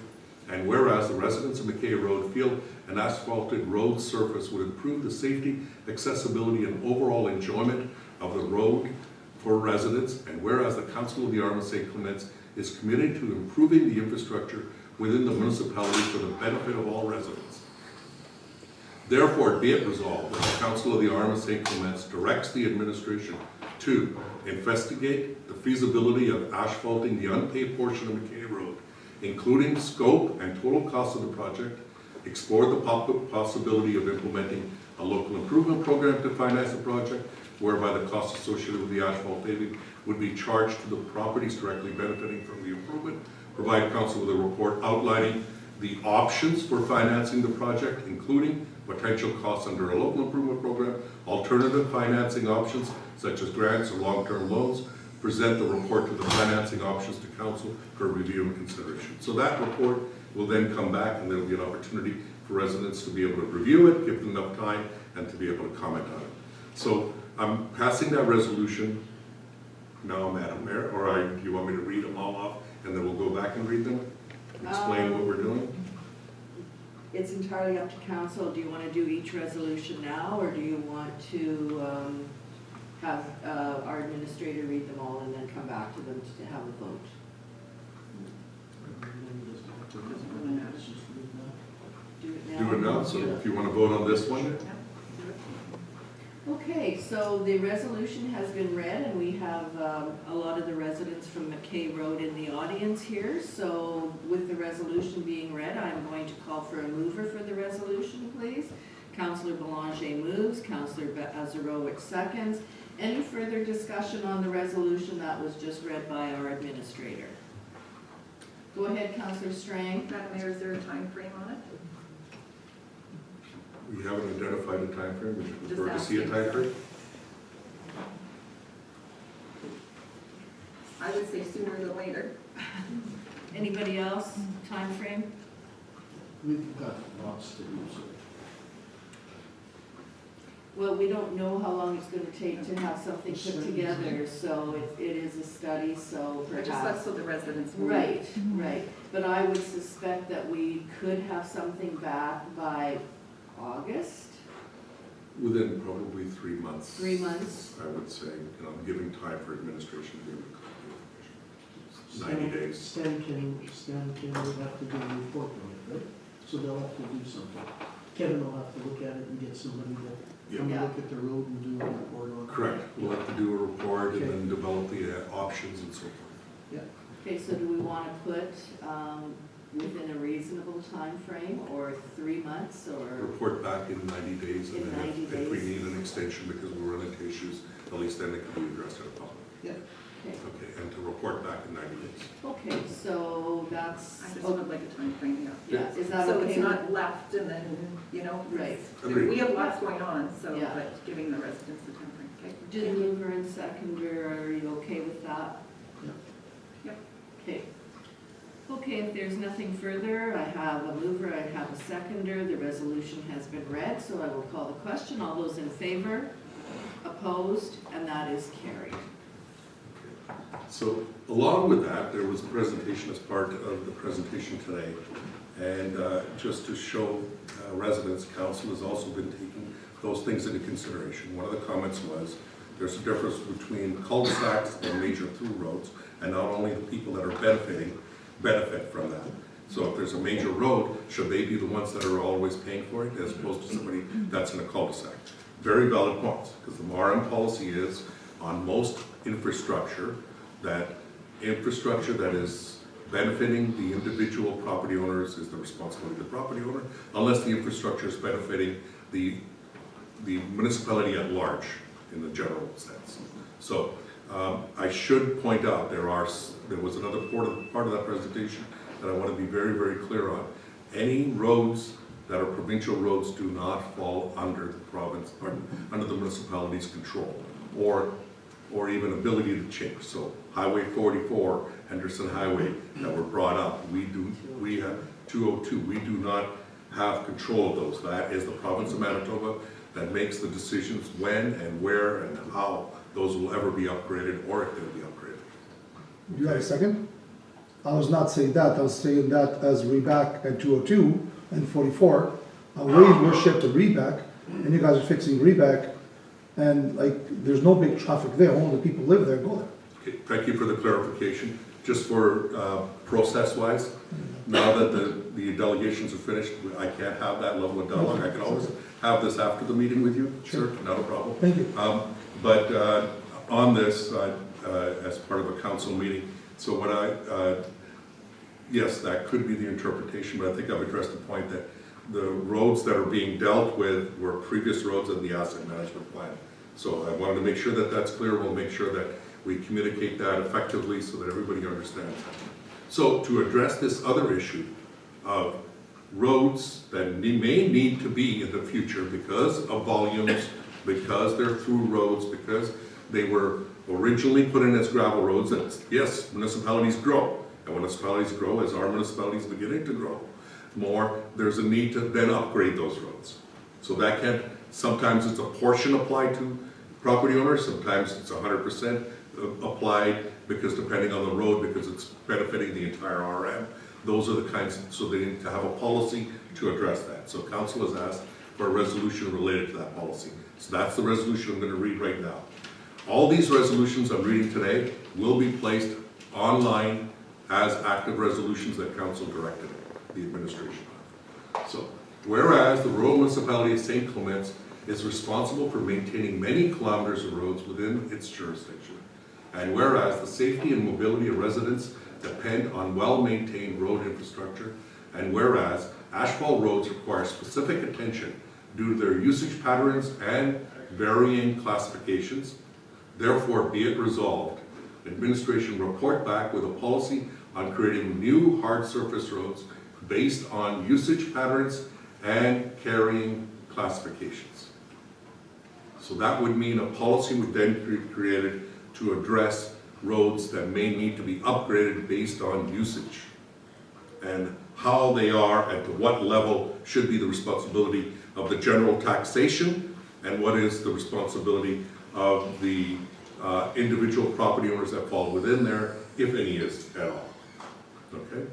and whereas the residents of McKay Road feel an asphalted road surface would improve the safety, accessibility, and overall enjoyment of the road for residents, and whereas the Council of the Arm of St. Clements is committed to improving the infrastructure within the municipality for the benefit of all residents. Therefore, be it resolved that the Council of the Arm of St. Clements directs the administration to investigate the feasibility of asphalting the unpaved portion of McKay Road, including scope and total cost of the project, explore the possibility of implementing a local improvement program to finance the project, whereby the costs associated with the asphalt paving would be charged to the properties directly benefiting from the improvement, provide council with a report outlining the options for financing the project, including potential costs under a local improvement program, alternative financing options such as grants or long-term loans, present the report to the financing options to council for review and consideration. So that report will then come back, and there will be an opportunity for residents to be able to review it, give them enough time, and to be able to comment on it. So I'm passing that resolution now, Madam Mayor, or do you want me to read them all off, and then we'll go back and read them? Explain what we're doing? It's entirely up to council. Do you want to do each resolution now, or do you want to have our administrator read them all and then come back to them to have a vote? Do it now. Do it now, so if you want to vote on this one. Okay, so the resolution has been read, and we have a lot of the residents from McKay Road in the audience here. So with the resolution being read, I'm going to call for a mover for the resolution, please. Councillor Belanger moves, Councillor Azarowicz seconds. Any further discussion on the resolution that was just read by our administrator? Go ahead, Councillor Strang. Madam Mayor, is there a time frame on it? We haven't identified a time frame. Would you Just prefer to see a asking. time frame? I would say sooner than later. Anybody else? Time frame? We've got lots to do, so. Well, we don't know how long it's gonna take to have something put together, so it is a study, so Or just perhaps. so the residents will. Right, right, but I would suspect that we could have something back by August, Within probably 3 months. 3 months. I would say, giving time for administration to be able to collect the information. 90 days. Stan can have to do a report on it, right? So they'll have to do something. Kevin will have to look at it and get somebody to come Yeah. look at the road and do a report on it. Correct. We'll have to do a report and Okay. then develop the options and so forth. Okay, so do we wanna put, within a reasonable time frame, or 3 months, or? Report back in 90 days, and In then 90 if we days. need an extension because we run into issues, at least then it can be addressed at a public. Okay, Okay, and to report back in 90 days. okay, so that's, I just would like a time frame, yeah. yeah, is that So okay? it's not left and then, Right. Agreed. we have lots going on, so, Yeah. but giving the residents the time frame, okay? Do the mover and seconder, are you okay with that? Yeah. Yep. Okay. Okay, if there's nothing further, I have a mover, I have a seconder, the resolution has been read, so I will call the question. All those in favor? Opposed? And that is carried. So along with that, there was a presentation as part of the presentation today. And just to show residents, council has also been taking those things into consideration. One of the comments was, there's a difference between cul-de-sacs and major through roads, and not only the people that are benefit from that. So if there's a major road, should they be the ones that are always paying for it, as opposed to somebody that's in a cul-de-sac? Very valid points, because the RM policy is on most infrastructure, that infrastructure that is benefiting the individual property owners is the responsibility of the property owner, unless the infrastructure is benefiting the municipality at large in the general sense. So I should point out, there was another part of that presentation that I want to be very, very clear on. Any roads that are provincial roads do not fall under the province, or under the municipality's control, or even ability to change. So Highway 44, Henderson Highway, that were brought up, we have 202, we do not have control of those. That is the province of Manitoba that makes the decisions when and where and how those will ever be upgraded, or if they'll be upgraded. You got a second? I was not saying that, I was saying that as Reback and 202 and 44, we worship the Reback, and you guys are fixing Reback, and like, there's no big traffic there, only the people live there, go there. Okay, thank you for the clarification. Just for process-wise, now that the delegations are finished, I can't have that level of dialogue. I can always have this after the meeting with you, sir, not a problem. Thank you. But on this, as part of a council meeting, so what yes, that could be the interpretation, but I think I've addressed the point that the roads that are being dealt with were previous roads in the asset management plan. So I wanted to make sure that that's clear. We'll make sure that we communicate that effectively so that everybody understands that. So to address this other issue of roads that may need to be in the future because of volumes, because they're through roads, because they were originally put in as gravel roads, and yes, municipalities grow. And municipalities grow as our municipalities beginning to grow more, there's a need to then upgrade those roads. So that can, sometimes it's a portion applied to property owners, sometimes it's 100% applied because depending on the road, because it's benefiting the entire RM. Those are the kinds, so they need to have a policy to address that. So council has asked for a resolution related to that policy. So that's the resolution I'm going to read right now. All these resolutions I'm reading today will be placed online as active resolutions that council directed the administration on. So, whereas the rural municipality of St. Clements is responsible for maintaining many kilometers of roads within its jurisdiction, and whereas the safety and mobility of residents depend on well-maintained road infrastructure, and whereas asphalt roads require specific attention due to their usage patterns and varying classifications, therefore be it resolved, administration report back with a policy on creating new hard surface roads based on usage patterns and carrying classifications. So that would mean a policy would then be created to address roads that may need to be upgraded based on usage and how they are and to what level should be the responsibility of the general taxation and what is the responsibility of the individual property owners that fall within there, if any is at all. Okay?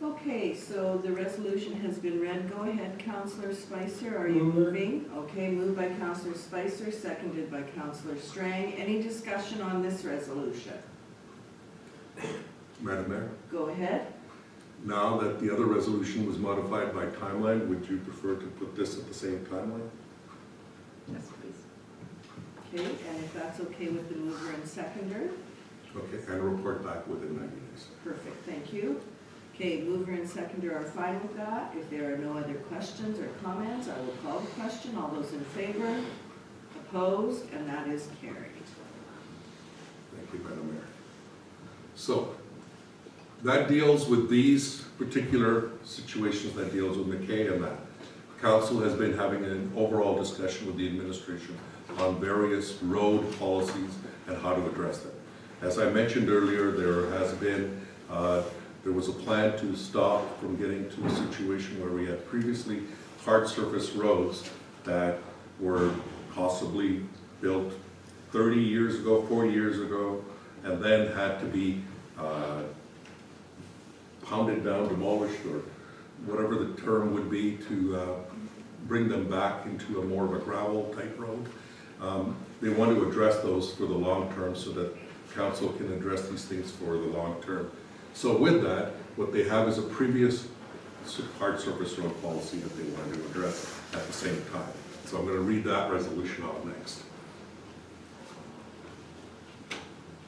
Okay, so the resolution has been read. Go ahead, Councillor Spicer, are you moving? Okay, moved by Councillor Spicer, seconded by Councillor Strang. Any discussion on this resolution? Madam Mayor, Go ahead. now that the other resolution was modified by timeline, would you prefer to put this at the same timeline? Yes, please. Okay, and if that's okay with the mover and seconder? Okay, and report back within 90 days. Perfect, thank you. Okay, mover and seconder are fine with that. If there are no other questions or comments, I will call the question. All those in favor? Opposed? And that is carried. Thank you, Madam Mayor. So, that deals with these particular situations, that deals with McKay and that. Council has been having an overall discussion with the administration on various road policies and how to address them. As I mentioned earlier, there has been, there was a plan to stop from getting to a situation where we had previously hard surface roads that were possibly built 30 years ago, 40 years ago, and then had to be pounded down, demolished, or whatever the term would be to bring them back into a more of a gravel type road. They want to address those for the long term so that council can address these things for the long term. So with that, what they have is a previous hard surface road policy that they want to address at the same time. So I'm going to read that resolution out next.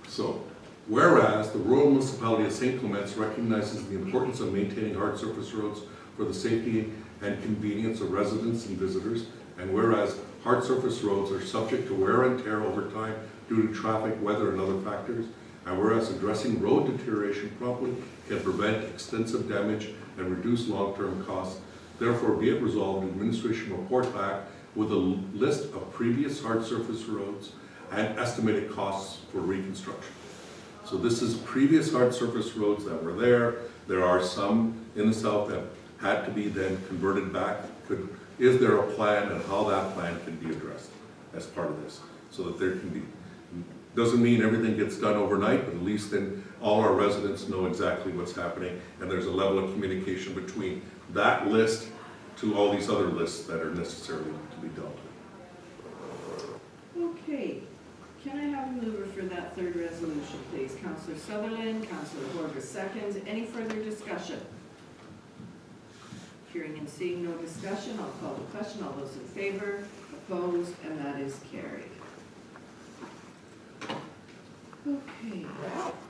So, whereas the rural municipality of St. Clements recognizes the importance of maintaining hard surface roads for the safety and convenience of residents and visitors, and whereas hard surface roads are subject to wear and tear over time due to traffic, weather, and other factors, and whereas addressing road deterioration promptly can prevent extensive damage and reduce long-term costs, therefore be it resolved, administration report back with a list of previous hard surface roads and estimated costs for reconstruction. So this is previous hard surface roads that were there. There are some in the south that had to be then converted back. Is there a plan and how that plan can be addressed as part of this? So that there can be, doesn't mean everything gets done overnight, but at least then all our residents know exactly what's happening, and there's a level of communication between that list to all these other lists that are necessarily to be dealt with. Okay, can I have a mover for that third resolution, please? Councillor Sutherland, Councillor Horwath seconds. Any further discussion? Hearing and seeing no discussion, I'll call the question. All those in favor, opposed, and that is carried. Okay.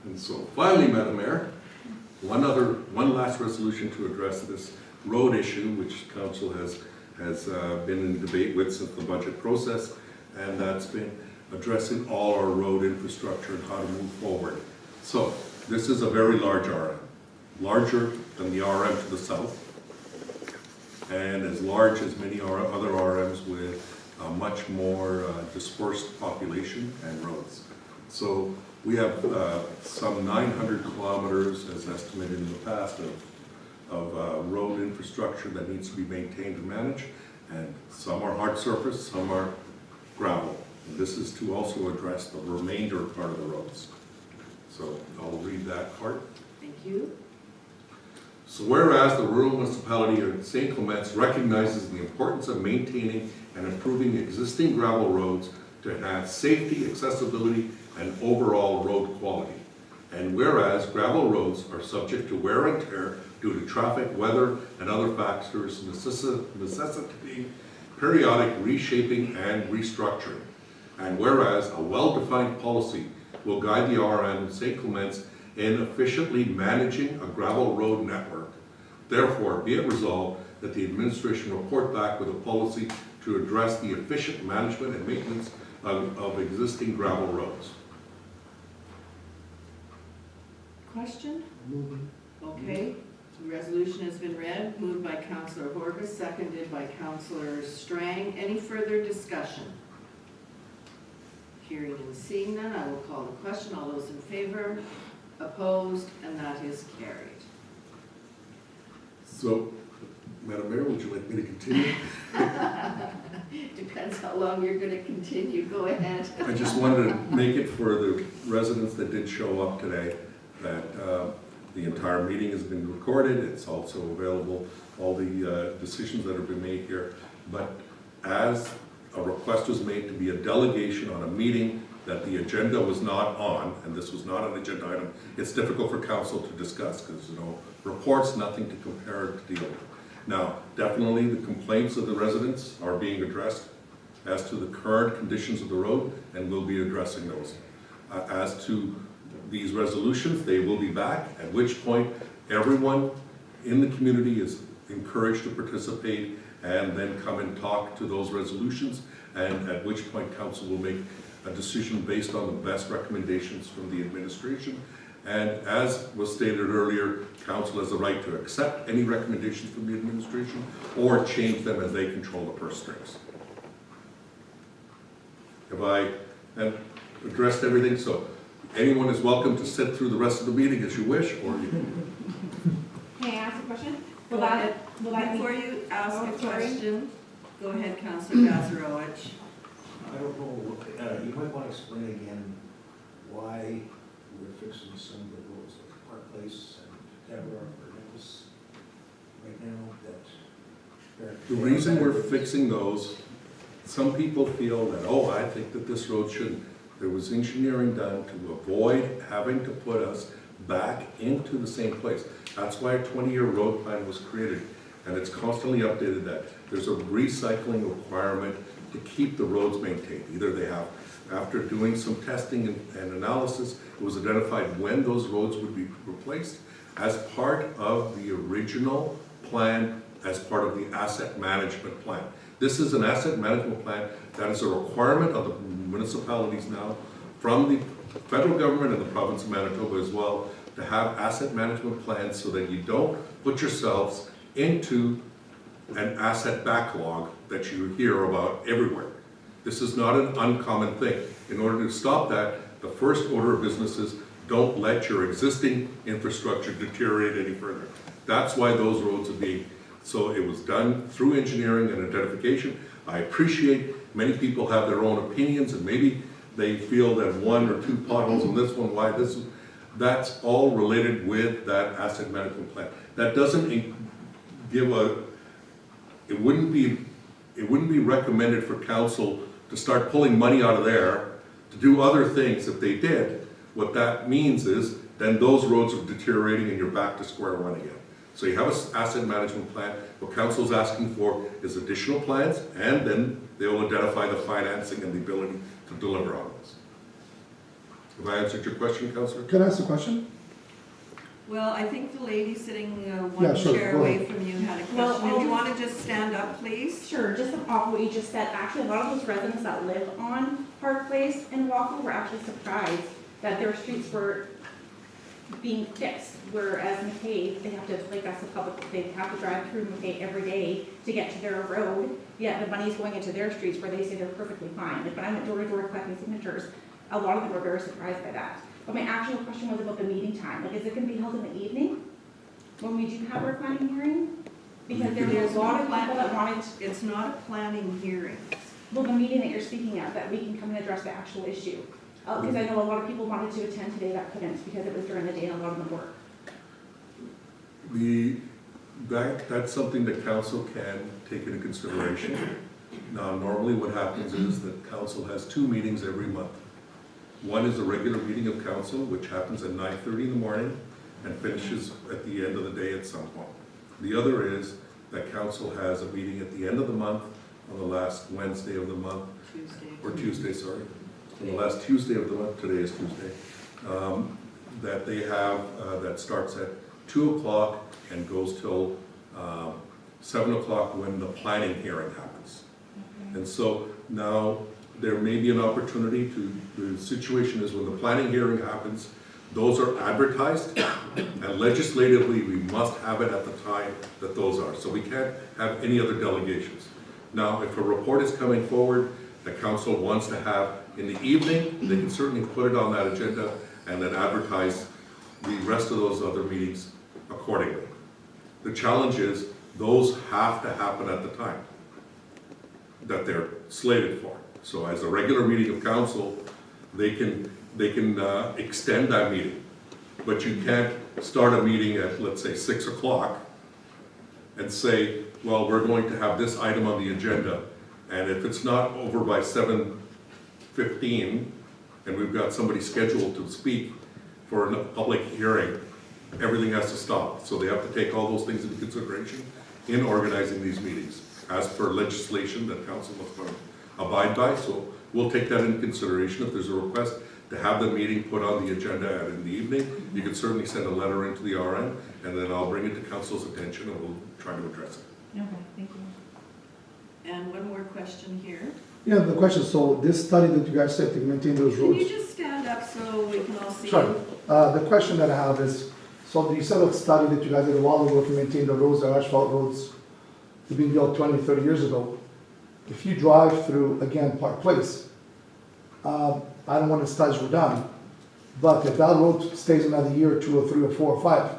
And so finally, Madam Mayor, one last resolution to address this road issue, which Council has been in debate with since the budget process, and that's been addressing all our road infrastructure and how to move forward. So this is a very large RM, larger than the RM to the south, and as large as many other RMs with a much more dispersed population and roads. So we have some 900 kilometers, as estimated in the past, of road infrastructure that needs to be maintained and managed, and some are hard surface, some are gravel. And this is to also address the remainder part of the roads. So I'll read that part. Thank you. So whereas the rural municipality of St. Clements recognizes the importance of maintaining and improving existing gravel roads to enhance safety, accessibility, and overall road quality. And whereas gravel roads are subject to wear and tear due to traffic, weather, and other factors necessitating periodic reshaping and restructuring. And whereas a well-defined policy will guide the RM St. Clements in efficiently managing a gravel road network. Therefore, be it resolved that the administration report back with a policy to address the efficient management and maintenance of existing gravel roads. Question? Moving. Okay, the resolution has been read, moved by Councillor Horwath, seconded by Councillor Strang. Any further discussion? Hearing and seeing none, I will call the question. All those in favor, opposed, and that is carried. So, Madam Mayor, would you like me to continue? Depends how long you're going to continue. Go ahead. I just wanted to make it for the residents that did show up today that the entire meeting has been recorded. It's also available, all the decisions that have been made here. But as a request was made to be a delegation on a meeting that the agenda was not on, and this was not an agenda item, it's difficult for council to discuss because there's no reports, nothing to compare to deal with. Now, definitely the complaints of the residents are being addressed as to the current conditions of the road, and we'll be addressing those. As to these resolutions, they will be back, at which point everyone in the community is encouraged to participate and then come and talk to those resolutions, and at which point council will make a decision based on the best recommendations from the administration. And as was stated earlier, council has the right to accept any recommendations from the administration or change them as they control the purse strings. Have I addressed everything? So anyone is welcome to sit through the rest of the meeting as you wish, or you can. May I ask a question? Go ahead. Before you ask a question, go ahead, Councillor Gazarowicz. I don't know, you might want to explain again why we're fixing some of the roads like Park Place and Deborah or Nicholas right now that. The reason we're fixing those, some people feel that, oh, I think that this road shouldn't. There was engineering done to avoid having to put us back into the same place. That's why a 20-year road plan was created, and it's constantly updated that there's a recycling requirement to keep the roads maintained. Either they have, after doing some testing and analysis, it was identified when those roads would be replaced as part of the original plan as part of the asset management plan. This is an asset management plan that is a requirement of the municipalities now from the federal government and the province of Manitoba as well, to have asset management plans so that you don't put yourselves into an asset backlog that you hear about everywhere. This is not an uncommon thing. In order to stop that, the first order of business is don't let your existing infrastructure deteriorate any further. That's why those roads are being, so it was done through engineering and identification. I appreciate many people have their own opinions and maybe they feel that one or two potholes on this one, why this one, that's all related with that asset management plan. That doesn't give a, it wouldn't be recommended for council to start pulling money out of there to do other things. If they did, what that means is then those roads are deteriorating and you're back to square one again. So you have an asset management plan. What council's asking for is additional plans, and then they will identify the financing and the ability to deliver on this. Have I answered your question, Councillor? Can I ask a question? Well, I think the lady sitting Yeah, one sure, chair go away ahead. from you had a Well, question. I'll If you just- want to just stand up, please? Sure, just off what you just said, actually, a lot of those residents that live on Park Place and Walker were actually surprised that their streets were being fixed, whereas McKay, they have to, like, that's the public, they have to drive through McKay every day to get to their road, yet the money's going into their streets where they say they're perfectly fine. Like, when I went door to door collecting signatures, a lot of them were very surprised by that. But my actual question was about the meeting time, like, is it gonna be held in the evening when we do have our planning hearing? Because there was a lot of people that wanted, It's not a planning hearing. well, the meeting that you're speaking of, that we can come and address the actual issue. Because I know a lot of people wanted to attend today that couldn't because it was during the day and a lot of them work. That's something that council can take into consideration. Now, normally what happens is that council has 2 meetings every month. One is a regular meeting of council, which happens at 9:30 in the morning and finishes at the end of the day at some point. The other is that council has a meeting at the end of the month, on the last Wednesday of the month, or Tuesday, sorry. On the last Tuesday of the month, today is Tuesday, that they have, that starts at 2 o'clock and goes till 7 o'clock when the planning hearing happens. And so now there may be an opportunity to, the situation is when the planning hearing happens, those are advertised, and legislatively we must have it at the time that those are. So we can't have any other delegations. Now, if a report is coming forward that council wants to have in the evening, they can certainly put it on that agenda and then advertise the rest of those other meetings accordingly. The challenge is those have to happen at the time that they're slated for. So as a regular meeting of council, they can extend that meeting. But you can't start a meeting at, let's say, 6 o'clock and say, well, we're going to have this item on the agenda, and if it's not over by 7:15, and we've got somebody scheduled to speak for a public hearing, everything has to stop. So they have to take all those things into consideration in organizing these meetings, as per legislation that council must abide by. So we'll take that into consideration. If there's a request to have the meeting put on the agenda in the evening, you can certainly send a letter into the RN, and then I'll bring it to council's attention and we'll try to address it. Okay, thank you. And one more question here. Yeah, the question, so this study that you guys said to maintain those Can roads. you just stand up so we can all see Sure. you? The question that I have is, so you said a study that you guys did a while ago to maintain the roads, the asphalt roads, to be built 20, 30 years ago. If you drive through, again, Park Place, I don't want the studies were done, but if that road stays another year or 2 or 3 or 4 or 5,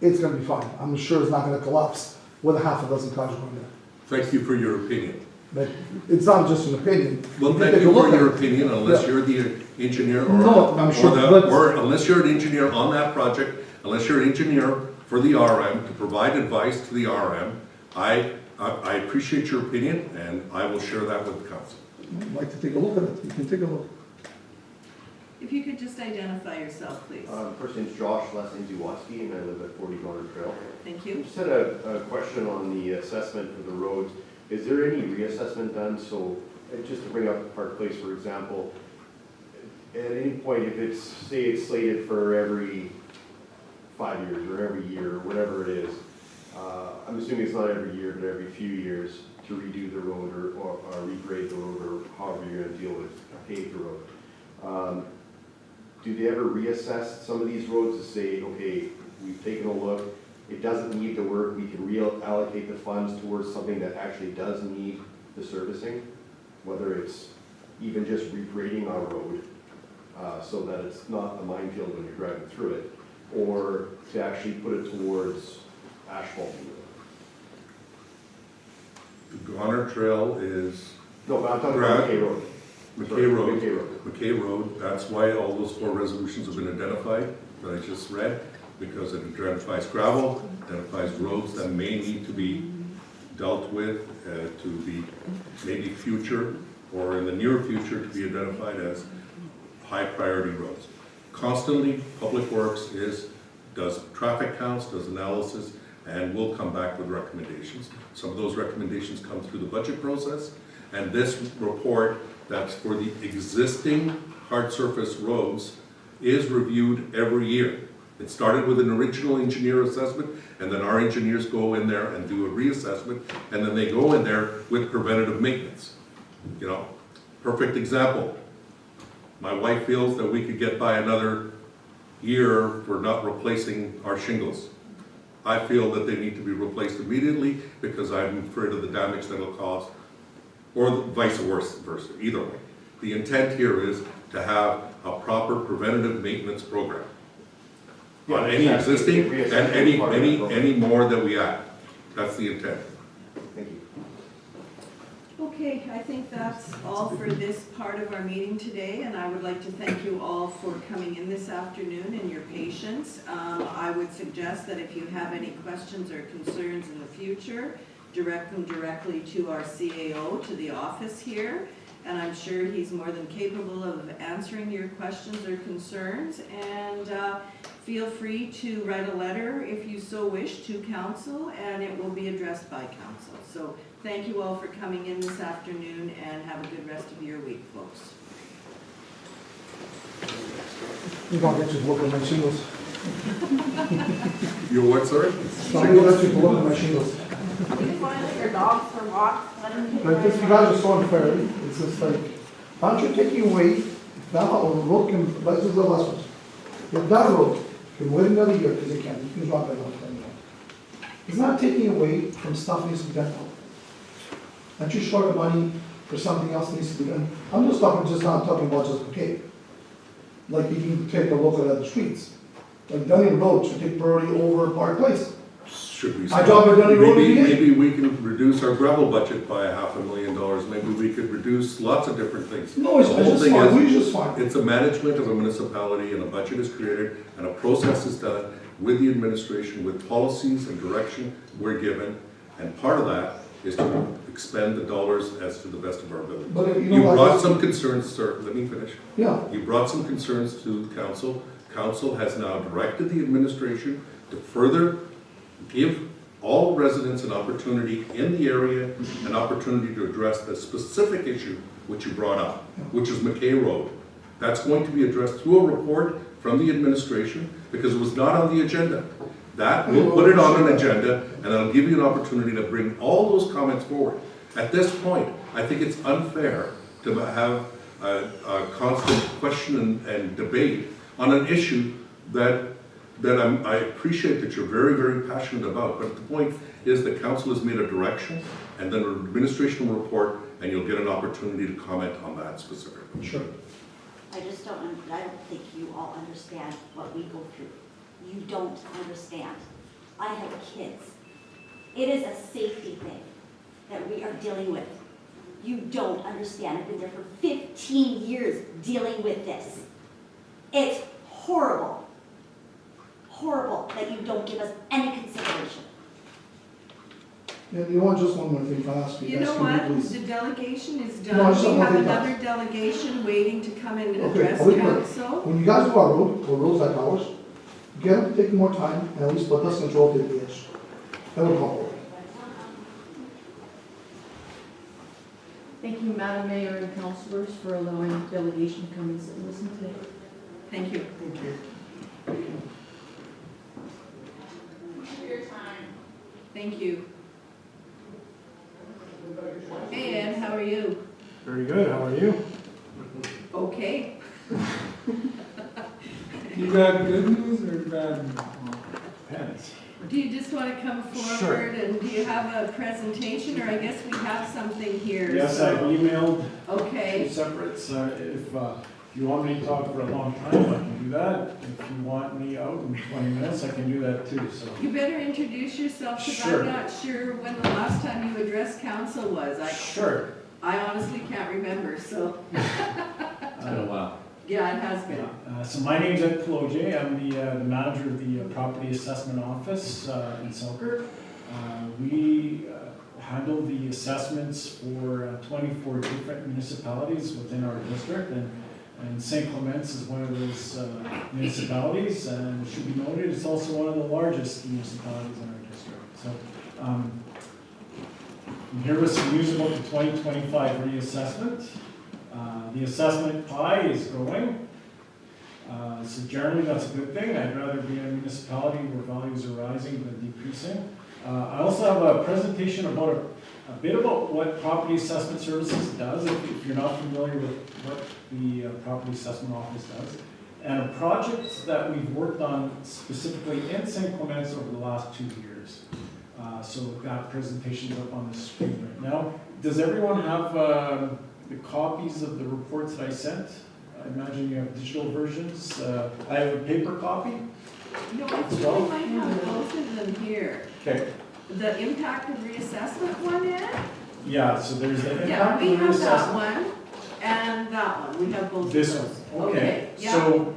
it's gonna be fine. I'm sure it's not gonna collapse with a half a dozen cars going there. Thank you for your opinion. But it's not just an opinion. Well, can thank take a you look for at your it. opinion, unless Yeah. you're the engineer or. No, I'm sure, but- Or unless you're an engineer on that project, unless you're an engineer for the RM to provide advice to the RM, I appreciate your opinion and I will share that with the council. I'd like to take a look at it. You can take a look. If you could just identify yourself, please. First name's Josh, last name's Iwatsky, and I live at 40 Garner Trail. Thank I you. just had a question on the assessment for the roads. Is there any reassessment done? So, just to bring up Park Place, for example, at any point, if it's, say it's slated for every 5 years or every year, or whatever it is, I'm assuming it's not every year, but every few years to redo the road or regrade the road or however you're gonna deal with pave the road. Do they ever reassess some of these roads to say, okay, we've taken a look, it doesn't need the work, we can reallocate the funds towards something that actually does need the servicing? Whether it's even just regrading our road, so that it's not a minefield when you're driving through it, or to actually put it towards asphalting. The Goner Trail is No, but I'm talking about McKay Road. McKay Road. McKay Road. McKay Road, that's why all those 4 resolutions have been identified that I just read, because it identifies gravel, identifies roads that may need to be dealt with to be maybe future or in the near future to be identified as high priority roads. Constantly, Public Works does traffic counts, does analysis, and will come back with recommendations. Some of those recommendations come through the budget process, and this report that's for the existing hard surface roads is reviewed every year. It started with an original engineer assessment, and then our engineers go in there and do a reassessment, and then they go in there with preventative maintenance. You know, perfect example. My wife feels that we could get by another year for not replacing our shingles. I feel that they need to be replaced immediately because I'm afraid of the damage that it'll cause, or vice versa, either way. The intent here is to have a proper preventative maintenance program on any existing and any more that we add. That's the intent. Thank you. Okay, I think that's all for this part of our meeting today, and I would like to thank you all for coming in this afternoon and your patience. I would suggest that if you have any questions or concerns in the future, direct them directly to our CAO, to the office here, and I'm sure he's more than capable of answering your questions or concerns. And feel free to write a letter if you so wish to council, and it will be addressed by council. So thank you all for coming in this afternoon, and have a good rest of your week, folks. You're gonna get you to look at my shingles. Your what, sorry? I'm gonna let you to look at my shingles. You just want to let your dogs for walks, let them. Like this, you guys are so unfair. It's just like, aren't you taking away, that road can, this is the last one. If that road can wait another year, because it can, you can drop it off anyway. It's not taking away from stuff needs to be done. Aren't you short of money for something else needs to be done? I'm just not talking about just McKay. Like you can take a look at the streets. Like Dunning Road should take priority over Park Place. Should we I drove it down the road again. maybe we can reduce our gravel budget by $500,000. Maybe we could reduce lots of different things. No, it's The whole just thing fine, is- we're just fine. It's a management of a municipality, and a budget is created, and a process is done with the administration, with policies and direction we're given, and part of that is to expend the dollars as to the best of our ability. But you You know, brought some concerns, sir, let me finish. yeah, You brought some concerns to council. Council has now directed the administration to further give all residents an opportunity in the area, an opportunity to address the specific issue which you brought up, which is McKay Road. That's going to be addressed through a report from the administration, because it was not on the agenda. That, we'll put it on an agenda, and I'll give you an opportunity to bring all those comments forward. At this point, I think it's unfair to have a constant question and debate on an issue that I appreciate that you're very, very passionate about, but the point is that council has made a direction, and then an administration will report, and you'll get an opportunity to comment on that specifically. sure. I just don't, I don't think you all understand what we go through. You don't understand. I have kids. It is a safety thing that we are dealing with. You don't understand. I've been there for 15 years dealing with this. It's horrible. Horrible that you don't give us any consideration. And you want just one more thing to ask you. You guys, know can what, please- the delegation is No, I done. just We want have one thing another delegation waiting to come and Okay, address I'll be quick. council. When you guys do our road, or roads like ours, get them to take more time, and at least let us control the edge. That would help. Thank you, Madam Mayor and councilors, for allowing the delegation to come and sit and listen today. Thank you. Thank you. Thank you. Hey Ed, how are you? Very good, how are you? Okay. You got good news or bad pants? Do you just want to come Sure. forward and do you have a presentation, or I guess we have something here? Yes, so- I've emailed Okay. two separates. If you want me to talk for a long time, I can do that. If you want me out in 20 minutes, I can do that too, so. You better introduce yourself, because Sure. I'm not sure when the last time you addressed council was. Sure. I honestly can't remember, so, It's been a while. yeah, it has been. So my name's Ed Cloje. I'm the manager of the Property Assessment Office in Selkirk. We handle the assessments for 24 different municipalities within our district, and St. Clements is one of those municipalities, and it should be noted, it's also one of the largest municipalities in our district. So I'm here with some news about the 2025 reassessment. The assessment pie is growing. So generally that's a good thing. I'd rather be in a municipality where values are rising than decreasing. I also have a presentation about a bit about what Property Assessment Services does, if you're not familiar with what the Property Assessment Office does, and a project that we've worked on specifically in St. Clements over the last 2 years. So that presentation's up on the screen right now. Does everyone have the copies of the reports that I sent? I imagine you have digital versions. I have a paper copy. No, I think we might have both of them here. Okay. The impact of reassessment one, Ed? Yeah, so there's the Yeah, impact we of have that reassessment. one, and that one, we have both of This those. one, okay. Yeah. So,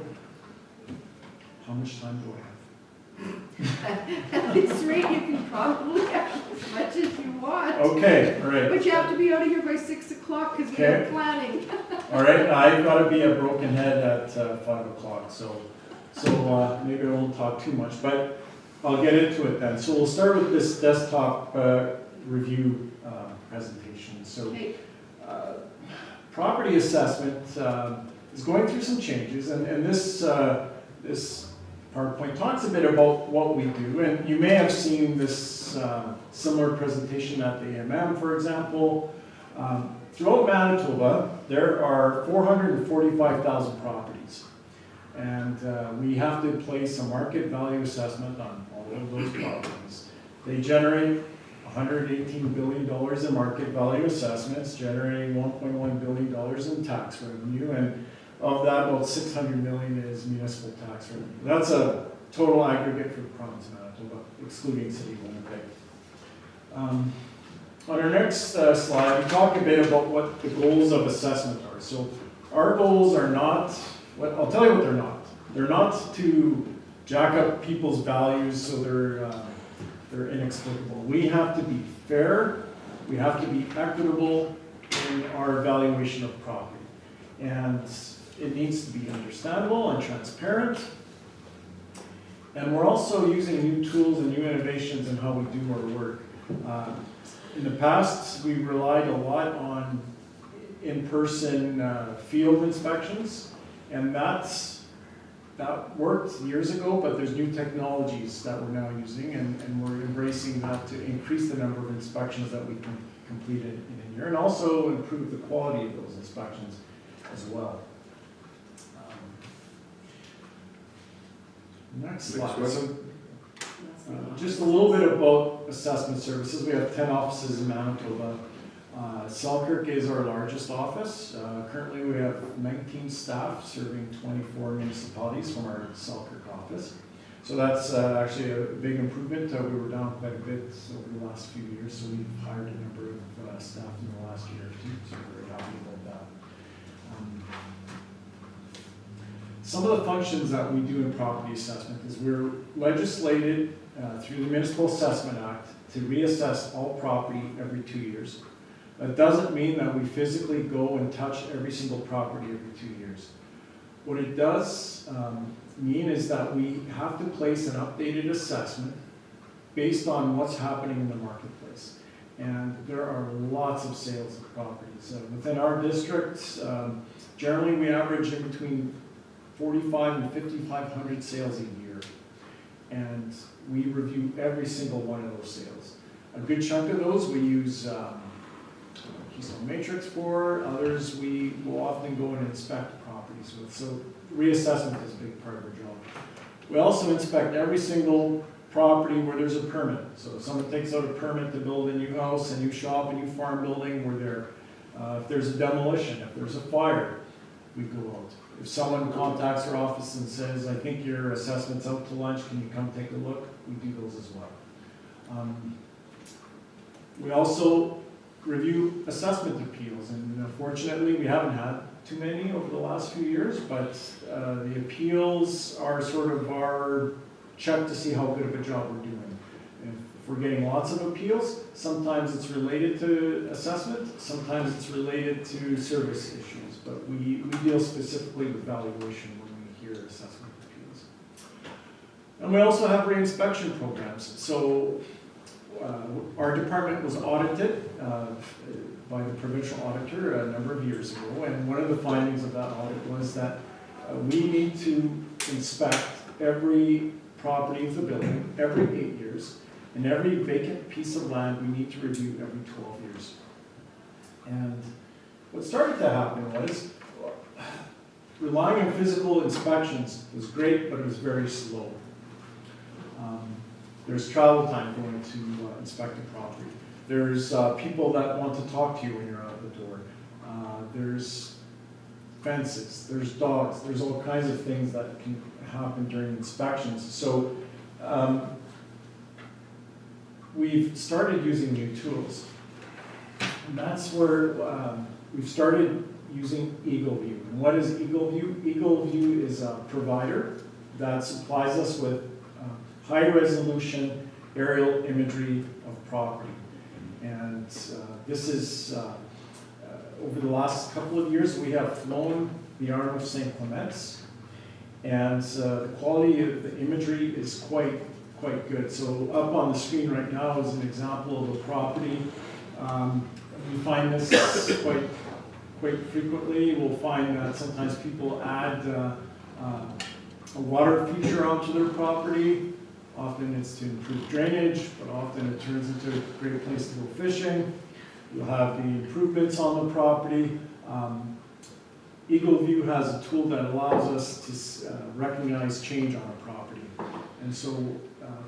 how much time do I have? At this rate, you can probably have as much as you want. Okay, all right. But you have to be out of here by 6 o'clock, because we're Okay. planning. All right, I've got to be a broken head at 5 o'clock, so maybe I won't talk too much, but I'll get into it then. So we'll start with this desktop review presentation. So Okay. property assessment is going through some changes, and this PowerPoint talks a bit about what we do, and you may have seen this similar presentation at the AMM, for example. Throughout Manitoba, there are 445,000 properties, and we have to place a market value assessment on all of those properties. They generate $118 billion in market value assessments, generating $1.1 billion in tax revenue, and of that, about $600 million is municipal tax revenue. That's a total aggregate for the province of Manitoba, excluding City of Winnipeg. On our next slide, we talk a bit about what the goals of assessment are. So our goals are not, I'll tell you what they're not. They're not to jack up people's values so they're inexplicable. We have to be fair, we have to be equitable in our evaluation of property. And it needs to be understandable and transparent. And we're also using new tools and new innovations in how we do our work. In the past, we relied a lot on in-person field inspections, and that worked years ago, but there's new technologies that we're now using, and we're embracing that to increase the number of inspections that we can complete in a year, and also improve the quality of those inspections as well. Next slide. Just a little bit about assessment services. We have 10 offices in Manitoba. Selkirk is our largest office. Currently we have 19 staff serving 24 municipalities from our Selkirk office. So that's actually a big improvement. We were down quite a bit over the last few years, so we've hired a number of staff in the last year or two, so we're very happy about that. Some of the functions that we do in property assessment is we're legislated through the Municipal Assessment Act to reassess all property every 2 years. That doesn't mean that we physically go and touch every single property every 2 years. What it does mean is that we have to place an updated assessment based on what's happening in the marketplace. And there are lots of sales of properties. Within our district, generally we average in between 4,500 and 5,500 sales a year. and we review every single one of those sales. A good chunk of those we use Keystone Matrix for, others we will often go and inspect properties with. So reassessment is a big part of our job. We also inspect every single property where there's a permit. So if someone takes out a permit to build a new house, a new shop, a new farm building, we're there. If there's a demolition, if there's a fire, we go out. If someone contacts our office and says, I think your assessment's out to lunch, can you come take a look? We do those as well. We also review assessment appeals, and unfortunately we haven't had too many over the last few years, but the appeals are sort of our check to see how good of a job we're doing. If we're getting lots of appeals, sometimes it's related to assessment, sometimes it's related to service issues, but we deal specifically with valuation when we hear assessment appeals. And we also have reinspection programs. So our department was audited by the provincial auditor a number of years ago, and one of the findings of that audit was that we need to inspect every property of the building every 8 years, and every vacant piece of land we need to review every 12 years. And what started to happen was relying on physical inspections was great, but it was very slow. There's travel time going to inspect a property. There's people that want to talk to you when you're out the door. There's fences, there's dogs, there's all kinds of things that can happen during inspections. So we've started using new tools. And that's where we've started using EagleView. And what is EagleView? EagleView is a provider that supplies us with high-resolution aerial imagery of property. And this is, over the last couple of years, we have flown the Arm of St. Clements, and the quality of the imagery is quite good. So up on the screen right now is an example of a property. We find this quite frequently. We'll find that sometimes people add a water feature onto their property. Often it's to improve drainage, but often it turns into a great place to go fishing. You'll have the improvements on the property. EagleView has a tool that allows us to recognize change on a property. And so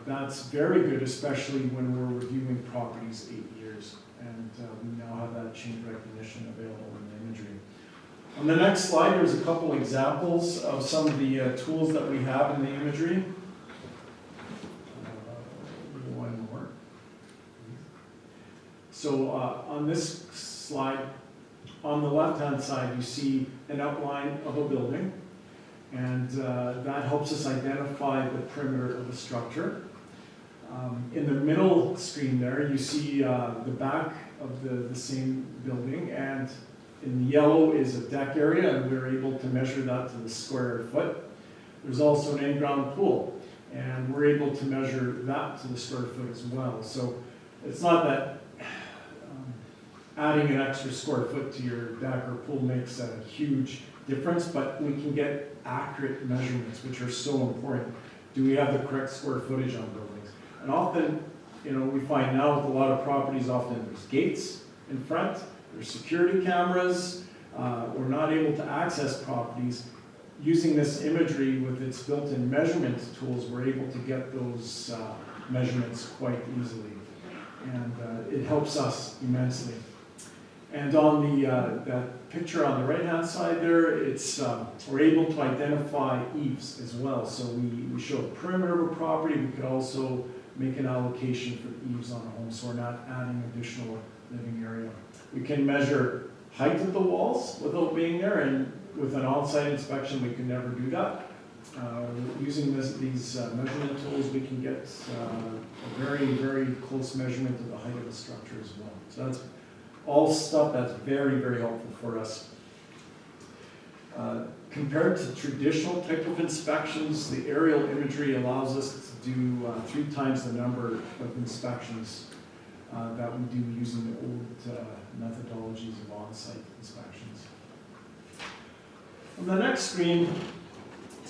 that's very good, especially when we're reviewing properties 8 years. And we now have that change recognition available in the imagery. On the next slide, there's a couple examples of some of the tools that we have in the imagery. One more. So on this slide, on the left-hand side, you see an outline of a building, and that helps us identify the perimeter of the structure. In the middle screen there, you see the back of the same building, and in yellow is a deck area, and we're able to measure that to the square foot. There's also an in-ground pool, and we're able to measure that to the square foot as well. So it's not that adding an extra square foot to your deck or pool makes a huge difference, but we can get accurate measurements, which are so important. Do we have the correct square footage on buildings? And often, we find now with a lot of properties, often there's gates in front, there's security cameras, we're not able to access properties. Using this imagery with its built-in measurement tools, we're able to get those measurements quite easily. And it helps us immensely. And on that picture on the right-hand side there, it's we're able to identify eaves as well. So we show the perimeter of a property. We could also make an allocation for eaves on a home, so we're not adding additional living area. We can measure height of the walls without being there, and with an on-site inspection, we can never do that. Using these measurement tools, we can get a very, very close measurement of the height of the structure as well. So that's all stuff that's very, very helpful for us. Compared to traditional type of inspections, the aerial imagery allows us to do 3 times the number of inspections that we do using the old methodologies of on-site inspections. On the next screen,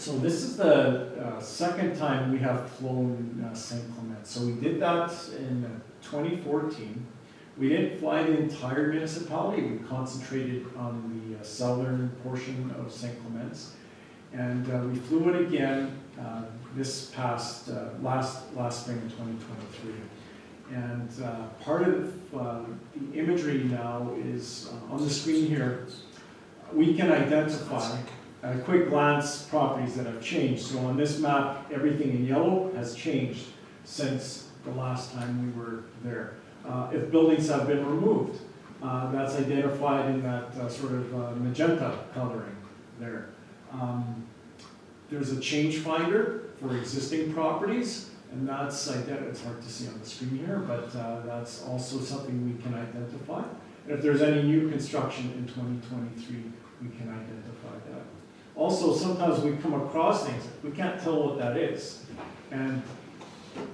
So this is the second time we have flown St. Clement. So we did that in 2014. We didn't fly the entire municipality. We concentrated on the southern portion of St. Clements. And we flew it again this past, last spring in 2023. And part of the imagery now is on the screen here. We can identify at a quick glance properties that have changed. So on this map, everything in yellow has changed since the last time we were there. If buildings have been removed, that's identified in that sort of magenta coloring there. There's a change finder for existing properties, and that's, it's hard to see on the screen here, but that's also something we can identify. And if there's any new construction in 2023, we can identify that. Also, sometimes we come across things, we can't tell what that is. And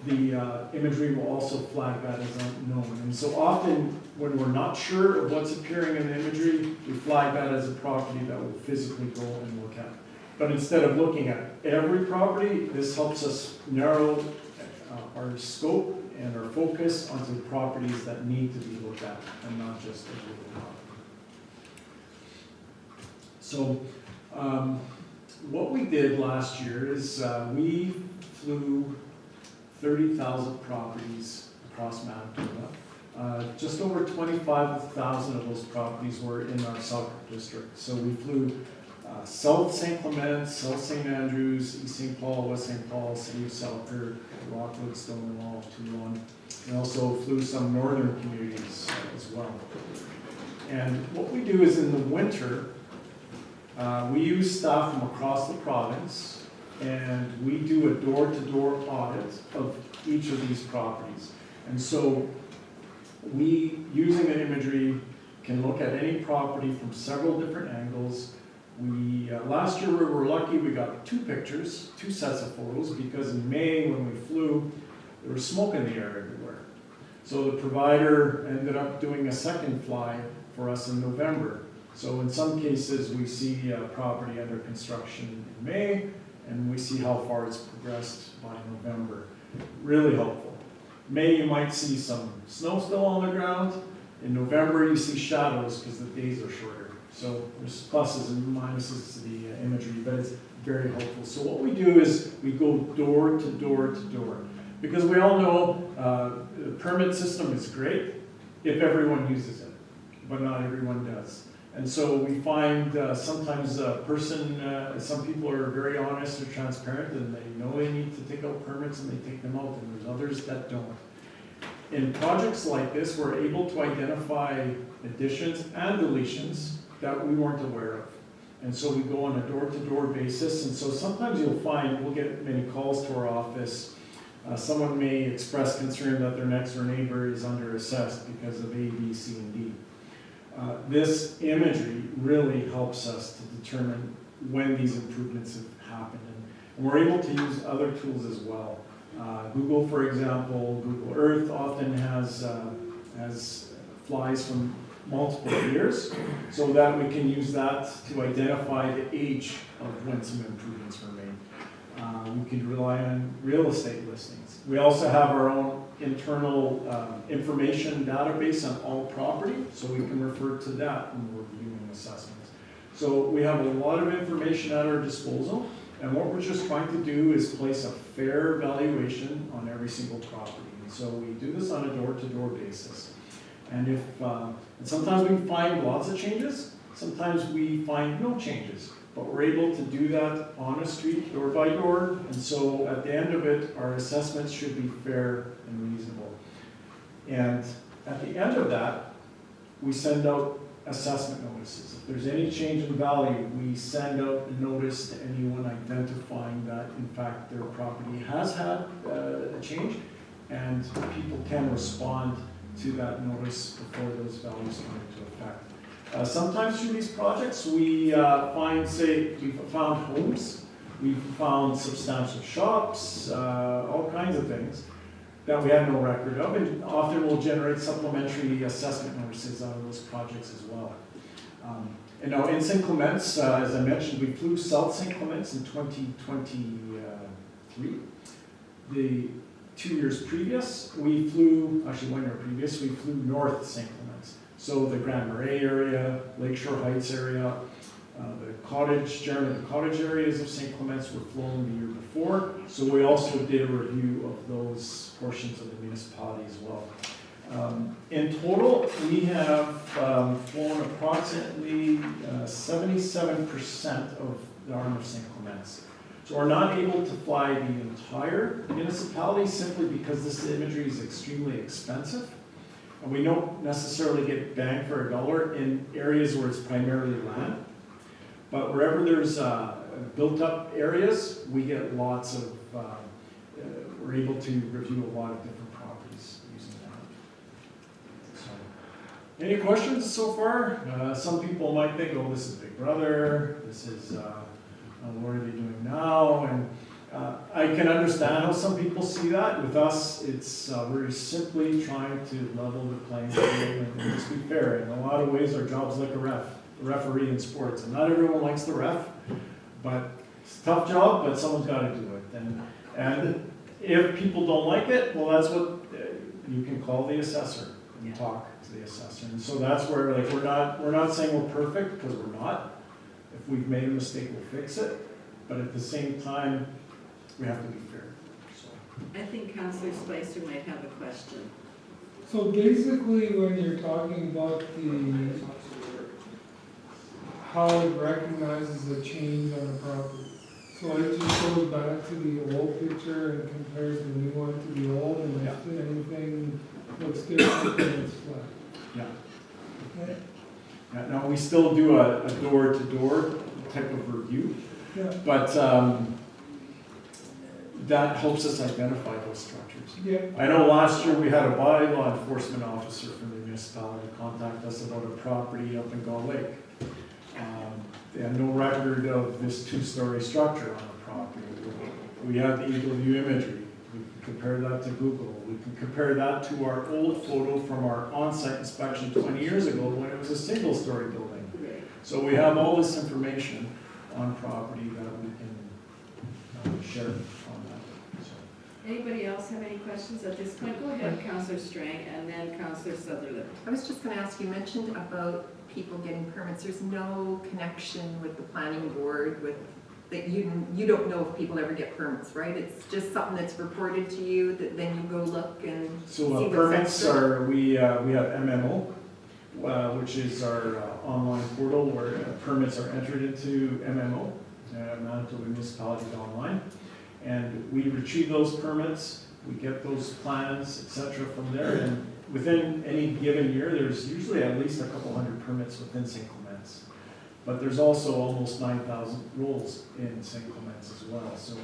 the imagery will also flag that as unknown. And so often, when we're not sure of what's appearing in the imagery, we flag that as a property that we'll physically go and look at. But instead of looking at every property, this helps us narrow our scope and our focus onto the properties that need to be looked at, and not just every property. So what we did last year is we flew 30,000 properties across Manitoba. Just over 25,000 of those properties were in our Selkirk district. So we flew South St. Clement, South St. Andrews, East St. Paul, West St. Paul, City of Selkirk, Rockwood, Stonewall, Toulon, and also flew some northern communities as well. And what we do is in the winter, we use staff from across the province, and we do a door-to-door audit of each of these properties. And so we, using the imagery, can look at any property from several different angles. We, last year we were lucky, we got 2 pictures, 2 sets of photos, because in May when we flew, there was smoke in the air everywhere. So the provider ended up doing a second fly for us in November. So in some cases we see a property under construction in May, and we see how far it's progressed by November. Really helpful. May you might see some snow still on the ground. In November you see shadows because the days are shorter. So there's pluses and minuses to the imagery, but it's very helpful. So what we do is we go door to door to door. Because we all know the permit system is great if everyone uses it, but not everyone does. And so we find sometimes a person, some people are very honest or transparent, and they know they need to take out permits and they take them out, and there's others that don't. In projects like this, we're able to identify additions and deletions that we weren't aware of. And so we go on a door-to-door basis, and so sometimes you'll find, we'll get many calls to our office. Someone may express concern that their next door neighbor is under assessed because of A, B, C, and D. This imagery really helps us to determine when these improvements have happened. And we're able to use other tools as well. Google, for example, Google Earth often has flies from multiple years, so that we can use that to identify the age of when some improvements were made. We can rely on real estate listings. We also have our own internal information database on all property, so we can refer to that when we're reviewing assessments. So we have a lot of information at our disposal, and what we're just trying to do is place a fair valuation on every single property. And so we do this on a door-to-door basis. And if, and sometimes we find lots of changes, sometimes we find no changes, but we're able to do that on a street, door by door, and so at the end of it, our assessments should be fair and reasonable. And at the end of that, we send out assessment notices. If there's any change in value, we send out a notice to anyone identifying that, in fact, their property has had a change, and people can respond to that notice before those values come into effect. Sometimes through these projects, we find, say, we've found homes, we've found substantial shops, all kinds of things that we have no record of, and often we'll generate supplementary assessment notices out of those projects as well. And now in St. Clements, as I mentioned, we flew South St. Clements in 2023. The 2 years previous, we flew, actually 1 year previous, we flew North St. Clements. So the Grand Marais area, Lakeshore Heights area, the cottage areas of St. Clements were flown the year before. So we also did a review of those portions of the municipality as well. In total, we have flown approximately 77% of the arm of St. Clements. So we're not able to fly the entire municipality simply because this imagery is extremely expensive. And we don't necessarily get bang for a dollar in areas where it's primarily land. But wherever there's built up areas, we get lots of, we're able to review a lot of different properties using that. So, any questions so far? Some people might think, oh, this is Big Brother, this is, what are they doing now? And I can understand how some people see that. With us, it's we're simply trying to level the playing field and just be fair. In a lot of ways, our job's like a referee in sports, and not everyone likes the ref, but it's a tough job, but someone's got to do it. And if people don't like it, well, that's what you can call the assessor and talk to the assessor. And so that's where, like, we're not saying we're perfect, because we're not. If we've made a mistake, we'll fix it. But at the same time, we have to be fair. So. I think Councillor Spicer might have a question. So basically, when you're talking about how it recognizes a change on a property, so it just goes back to the old picture and compares the new one to the old, and if anything looks different, then it's flat. Yeah. Okay. Yeah, now, we still do a door-to-door type of review, but that helps us identify those structures. Yeah. I know last year we had a bylaw enforcement officer from the municipality contact us about a property up in Gull Lake. They had no record of this two-story structure on the property. We had the Eagle View imagery. We can compare that to Google. We can compare that to our old photo from our on-site inspection 20 years ago when it was a single-story building. So we have all this information on property that we can share on that. So. Anybody else have any questions at this point? Go ahead, Councillor Strang, and then Councillor Sutherland. I was just going to ask, you mentioned about people getting permits. There's no connection with the planning board, with that you don't know if people ever get permits, right? It's just something that's reported to you that then you go look and see what's permits extra. are, we have MMO, which is our online portal where permits are entered into MMO, Manitoba Municipalities Online. And we retrieve those permits, we get those plans, etc. from there, and within any given year, there's usually at least a couple hundred permits within St. Clements. But there's also almost 9,000 roles in St. Clements as well. So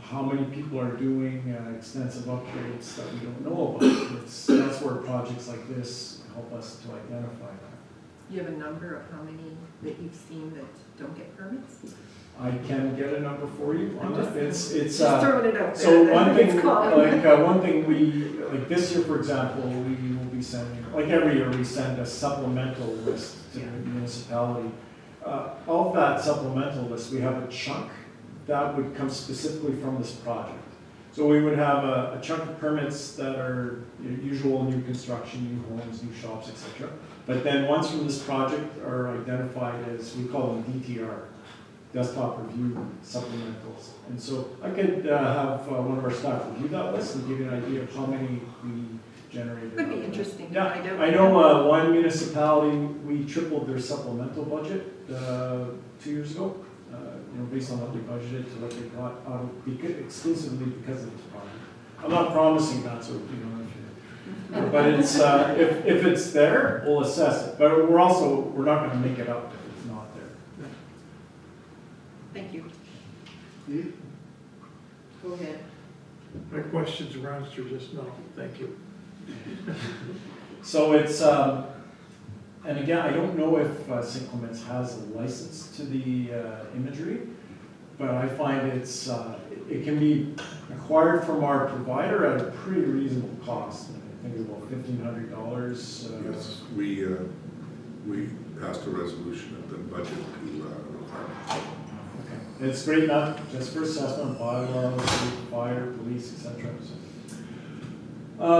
how many people are doing extensive upgrades that we don't know about? That's where projects like this help us to identify that. You have a number of how many that you've seen that don't get permits? I can get a number for you on that. It's just throwing it out there. So one thing, one thing we, like this year, for example, we will be sending, like every year, we send a supplemental list to the municipality. Of that supplemental list, we have a chunk that would come specifically from this project. So we would have a chunk of permits that are usual new construction, new homes, new shops, etc. But then ones from this project are identified as, we call them DTR, desktop review supplementals. And so I could have one of our staff review that list and give you an idea of how many we generated. Would be interesting. Yeah, I know one municipality, we tripled their supplemental budget 2 years ago. Based on what they budgeted to what they got out of, exclusively because of this project. I'm not promising that, so but it's if it's there, we'll assess it. But we're not going to make it up if it's not there. Thank you. Go ahead. My questions were answered just now. Thank you. So it's, and again, I don't know if St. Clements has a license to the imagery, but I find it can be acquired from our provider at a pretty reasonable cost. I think about $1,500. Yes, we passed a resolution at the budget to require. Okay. It's great enough just for assessment, bylaws, fire, police, etc.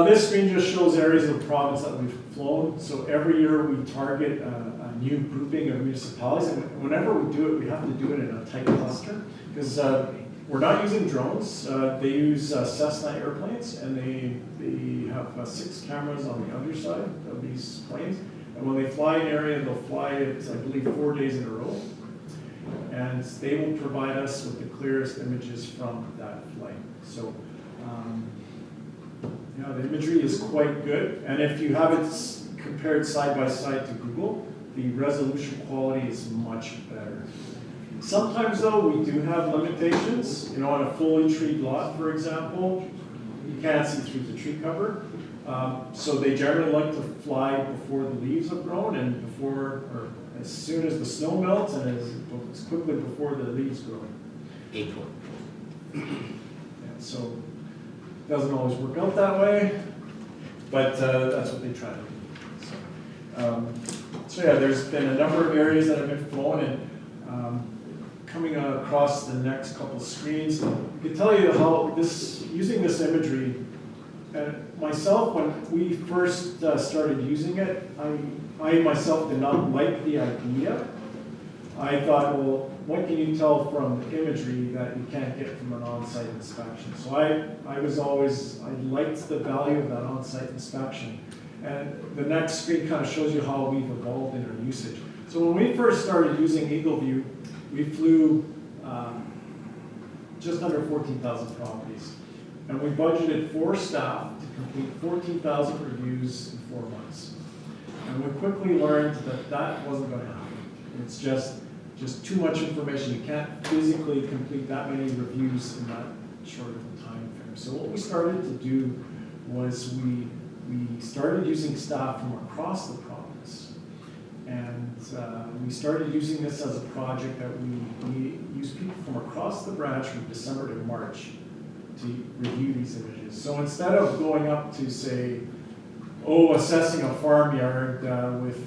This screen just shows areas of the province that we've flown. So every year we target a new grouping of municipalities, and whenever we do it, we have to do it in a tight cluster because we're not using drones. They use Cessna airplanes, and they have 6 cameras on the underside of these planes. And when they fly an area, they'll fly it, I believe, 4 days in a row. And they will provide us with the clearest images from that flight. So, yeah, the imagery is quite good. And if you have it compared side by side to Google, the resolution quality is much better. Sometimes though, we do have limitations. You know, on a fully treed lot, for example, you can't see through the tree cover. So they generally like to fly before the leaves have grown and before, or as soon as the snow melts and as quickly before the leaves grow. April. Yeah, so it doesn't always work out that way, but that's what they try to do. So yeah, there's been a number of areas that have been flown, and coming across the next couple screens, I can tell you how using this imagery, and myself, when we first started using it, I myself did not like the idea. I thought, well, what can you tell from the imagery that you can't get from an on-site inspection? So I liked the value of that on-site inspection. And the next screen kind of shows you how we've evolved in our usage. So when we first started using EagleView, we flew just under 14,000 properties. And we budgeted 4 staff to complete 14,000 reviews in 4 months. And we quickly learned that that wasn't going to happen. It's just too much information. You can't physically complete that many reviews in that short of a time frame. So what we started to do was we started using staff from across the province. And we started using this as a project that we use people from across the branch from December to March to review these images. So instead of going up to, say, assessing a farmyard with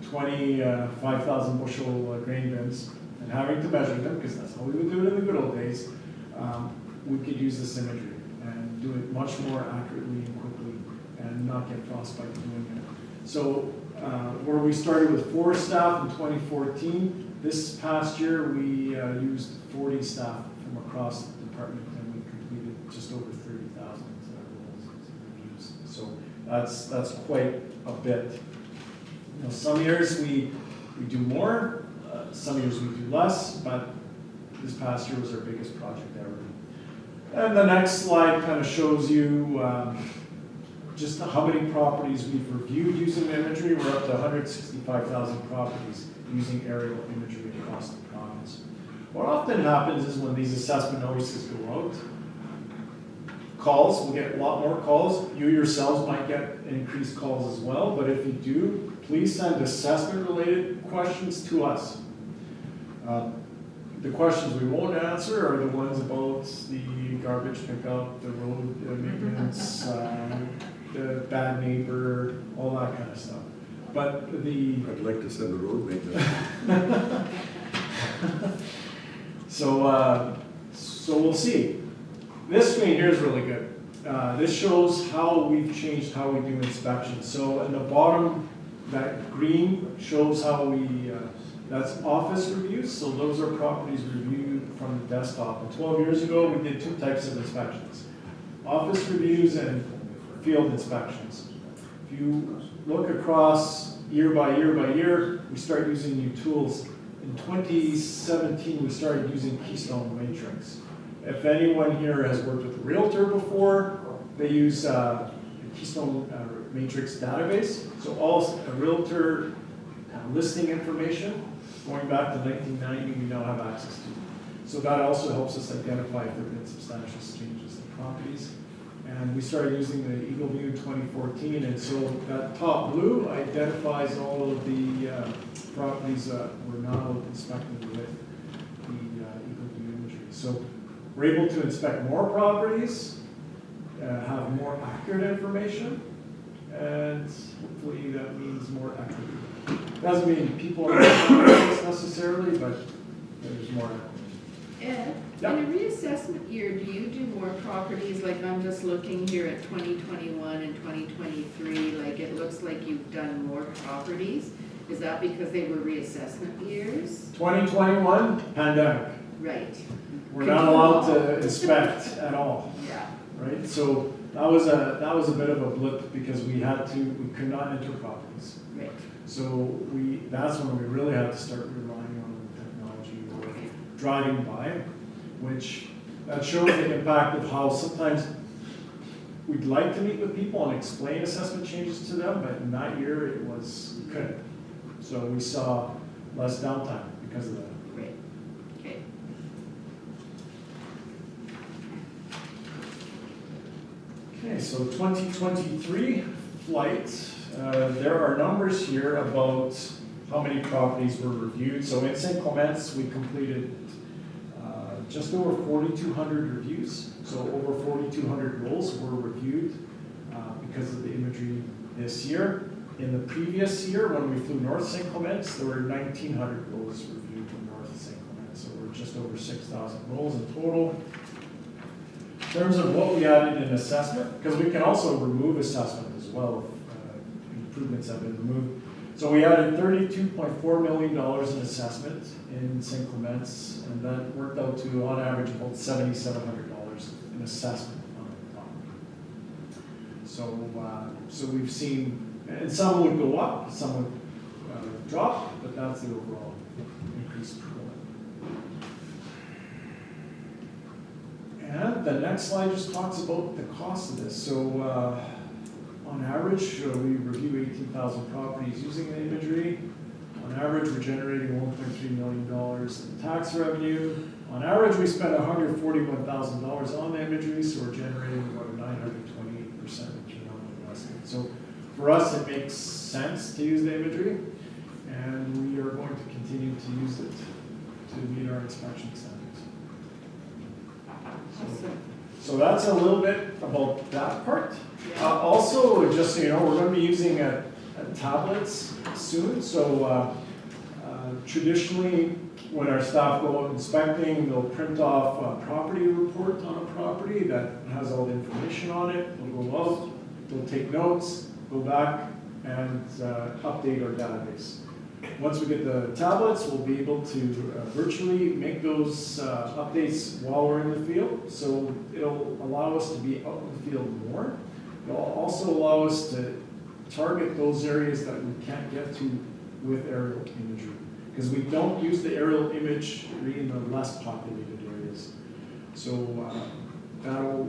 25,000 bushel grain bins and having to measure them, because that's how we would do it in the good old days, we could use this imagery and do it much more accurately and quickly and not get frostbite doing it. So where we started with 4 staff in 2014, this past year we used 40 staff from across the department, and we completed just over 30,000 reviews. So that's quite a bit. You know, some years we do more, some years we do less, but this past year was our biggest project ever. And the next slide kind of shows you just how many properties we've reviewed using the imagery. We're up to 165,000 properties using aerial imagery across the province. What often happens is when these assessment notices go out, calls, we'll get a lot more calls. You yourselves might get increased calls as well, but if you do, please send assessment-related questions to us. The questions we won't answer are the ones about the garbage pickup, the road maintenance, the bad neighbor, all that kind of stuff. But I'd like to send the road maintenance. So we'll see. This screen here is really good. This shows how we've changed how we do inspections. So in the bottom, that green shows how we, that's office reviews. So those are properties reviewed from the desktop. And 12 years ago, we did 2 types of inspections: office reviews and field inspections. If you look across year by year by year, we start using new tools. In 2017, we started using Keystone Matrix. If anyone here has worked with a realtor before, they use the Keystone Matrix database. So all a realtor listing information going back to 1990, we now have access to. So that also helps us identify if there have been substantial changes in properties. And we started using the EagleView in 2014, and so that top blue identifies all of the properties that we're now inspecting with the EagleView imagery. So we're able to inspect more properties, have more accurate information, and hopefully that means more accurate Doesn't mean people are not necessarily, but there's more. Ed, Yep. in a reassessment year, do you do more properties, like I'm just looking here at 2021 and 2023, like it looks like you've done more properties? Is that because they were reassessment years? 2021, pandemic. Right. We're not allowed to inspect at all, Yeah. right? So that was a bit of a blip because we could not enter properties. Right. So that's when we really had to start relying on technology or driving by, which that shows the impact of how sometimes we'd like to meet with people and explain assessment changes to them, but in that year we couldn't. So we saw less downtime because of that. Right. Okay. Okay, so 2023 flight, there are numbers here about how many properties were reviewed. So in St. Clements, we completed just over 4,200 reviews. So over 4,200 rolls were reviewed because of the imagery this year. In the previous year, when we flew North St. Clements, there were 1,900 rolls reviewed in North St. Clements. So we're just over 6,000 rolls in total. In terms of what we added in assessment, because we can also remove assessment as well if improvements have been removed. So we added $32.4 million in assessment in St. Clements, and that worked out to, on average, about $7,700 in assessment on the property. So we've seen, and some would go up, some would drop, but that's the overall increase per one. And the next slide just talks about the cost of this. So on average, we review 18,000 properties using the imagery. On average, we're generating $1.3 million in tax revenue. On average, we spend $141,000 on the imagery, so we're generating about a 928% return on investment. So for us, it makes sense to use the imagery, and we are going to continue to use it to meet our inspection standards. So that's a little bit about that part. Also, just so you know, we're going to be using tablets soon. So traditionally, when our staff go out inspecting, they'll print off a property report on a property that has all the information on it. They'll go out, they'll take notes, go back, and update our database. Once we get the tablets, we'll be able to virtually make those updates while we're in the field. So it'll allow us to be out in the field more. It'll also allow us to target those areas that we can't get to with aerial imagery. Because we don't use the aerial imagery in the less populated areas. So that'll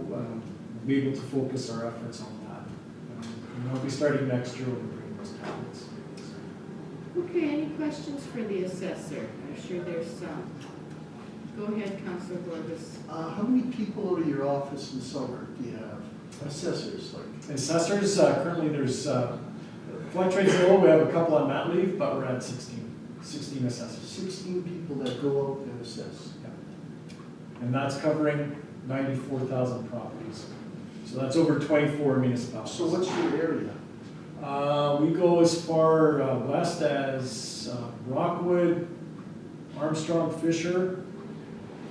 be able to focus our efforts on that. And we'll be starting next year when we bring those tablets. Okay, any questions for the assessor? I'm sure there's some. Go ahead, Councillor Borges. How many people in your office in Selkirk do you have? Assessors, like? Assessors, currently there's, fluctuates a little, we have a couple on mat leave, but we're at 16 assessors. 16 people that go out and assess? Yeah. And that's covering 94,000 properties. So that's over 24 municipalities. So what's your area? We go as far west as Rockwood, Armstrong, Fisher,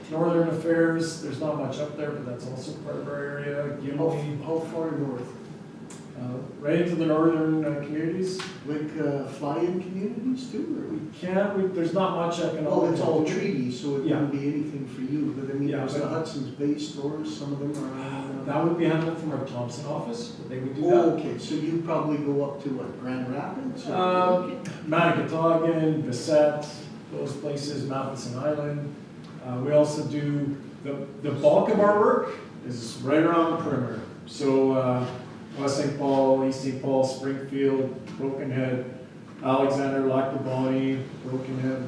Northern Affairs. There's not much up there, but that's also part of our area. Gimli. How far north? Right into the northern communities. Like fly-in communities too? Or? We can. There's not much economic. Well, it's all treaty, so it Yeah. wouldn't be anything for you. But I mean, Yeah, there's the but- Hudson's Bay stores. Some of them are. That would be handled from our Thompson office. They would do that. Oh, okay. So you probably go up to what, Grand Rapids? Or? Manicatogan, Bissett, those places, Matheson Island. We also do, the bulk of our work is right around the perimeter. So West St. Paul, East St. Paul, Springfield, Broken Head, Alexander, Lac du Bonnet, Broken Head,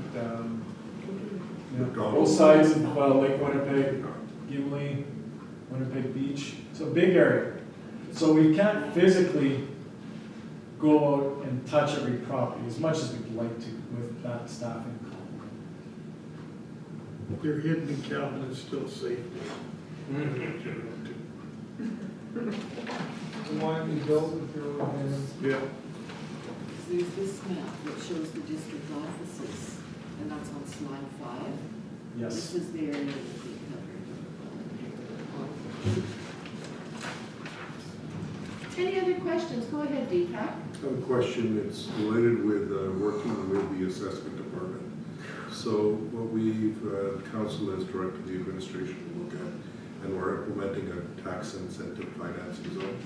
both sides of Lake Winnipeg, Gimli, Winnipeg Beach. So big area. So we can't physically go out and touch every property as much as we'd like to with that staffing complement. Your hidden cabin is still safe. The one you built with your own hands. Yeah. there's this map that shows the district offices, and that's on slide 5. Yes. This is the area that we covered. Any other questions? Go ahead, Deepak. I have a question. It's related with working with the assessment department. So what we've, council has directed the administration to look at, and we're implementing a tax incentive financing zone.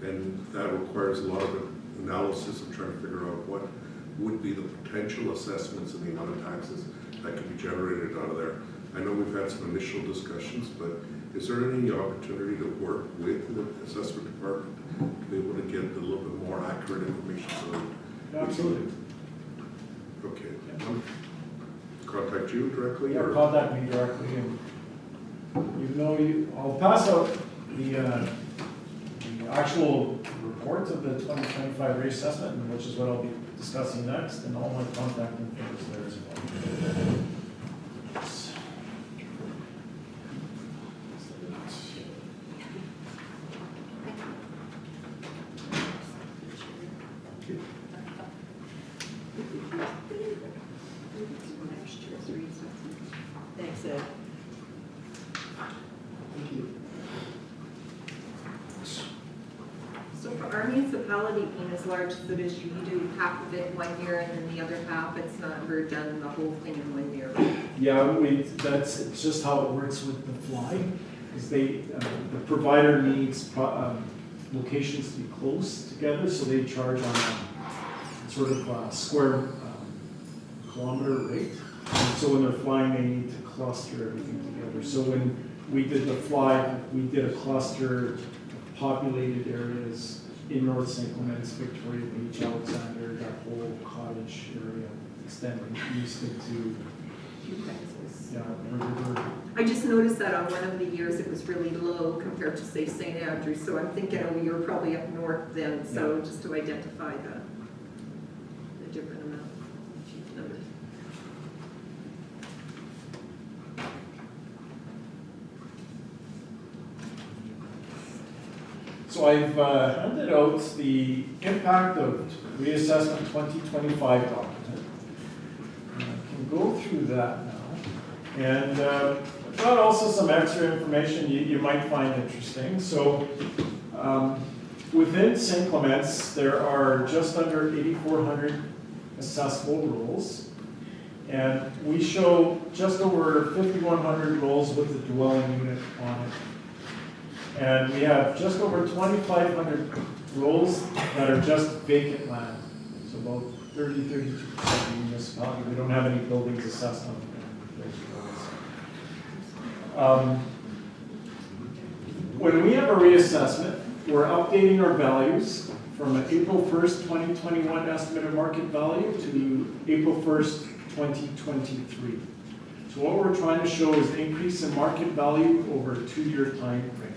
And that requires a lot of analysis of trying to figure out what would be the potential assessments and the amount of taxes that could be generated out of there. I know we've had some initial discussions, but is there any opportunity to work with the assessment department to be able to get a little bit more accurate information? So Absolutely. okay. Contact you directly? Yeah, or? contact me directly, and even though I'll pass out the actual report of the 2025 reassessment, which is what I'll be discussing next, and all my contact info is there as well. Thanks, Ed. Thank you. So for our municipality being as large as it is, you do half of it 1 year and then the other half, it's not ever done the whole thing in 1 year. Yeah, it's just how it works with the fly, is the provider needs locations to be close together, so they charge on a sort of square kilometer rate. And so when they're flying, they need to cluster everything together. So when we did the fly, we did a cluster of populated areas in North St. Clements, Victoria Beach, Alexander, that whole cottage area extending east into River. I just noticed that on one of the years it was really low compared to say St. Andrews, so I'm thinking, oh, you're probably up north then, so just to identify the different amount. Numbers. So I've handed out the impact of reassessment 2025 document. I can go through that now. And I've got also some extra information you might find interesting. So within St. Clements, there are just under 8,400 accessible rolls. And we show just over 5,100 rolls with a dwelling unit on it. And we have just over 2,500 rolls that are just vacant land. So about 32% of the municipality. We don't have any buildings assessed on those rolls. When we have a reassessment, we're updating our values from an April 1st, 2021 estimated market value to April 1st, 2023. So what we're trying to show is the increase in market value over a 2-year time frame.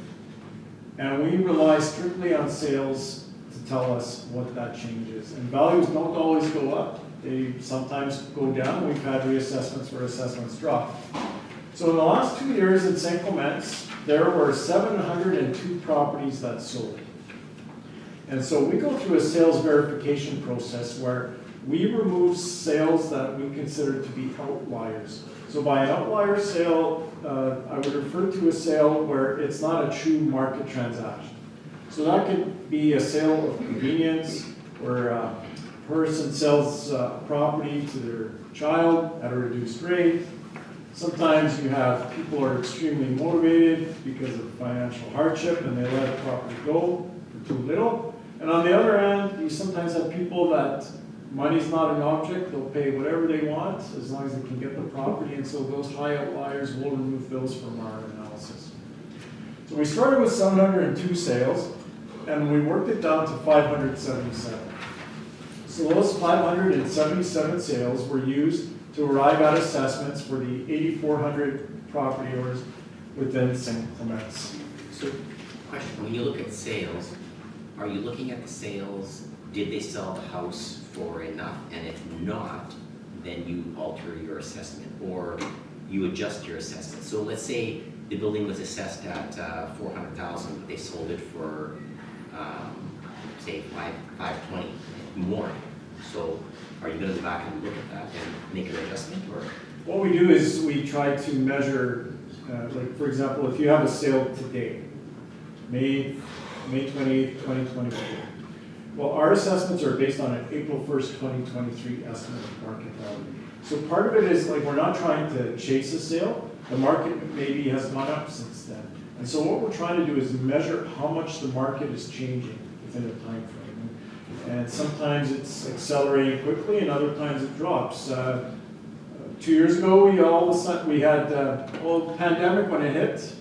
And we rely strictly on sales to tell us what that change is. And values don't always go up. They sometimes go down. We've had reassessments where assessments drop. So in the last 2 years in St. Clements, there were 702 properties that sold. And so we go through a sales verification process where we remove sales that we consider to be outliers. So by an outlier sale, I would refer to a sale where it's not a true market transaction. So that could be a sale of convenience, where a person sells property to their child at a reduced rate. Sometimes you have people who are extremely motivated because of financial hardship and they let a property go for too little. And on the other hand, you sometimes have people that money's not an object, they'll pay whatever they want as long as they can get the property, and so those high outliers, will remove those from our analysis. So we started with 702 sales, and we worked it down to 577. So those 577 sales were used to arrive at assessments for the 8,400 property owners within St. Clements. So, question, when you look at sales, are you looking at the sales, did they sell the house for enough? And if not, then you alter your assessment or you adjust your assessment. So let's say the building was assessed at 400,000, but they sold it for say 520 more. So are you gonna go back and look at that and make an adjustment, or? What we do is we try to measure, like, for example, if you have a sale today, May 28th, 2024. Well, our assessments are based on an April 1st, 2023 estimate of market value. So part of it is, like, we're not trying to chase a sale. The market maybe has gone up since then. And so what we're trying to do is measure how much the market is changing within a time frame. And sometimes it's accelerating quickly, and other times it drops. 2 years ago, we all of a sudden, we had, pandemic when it hit,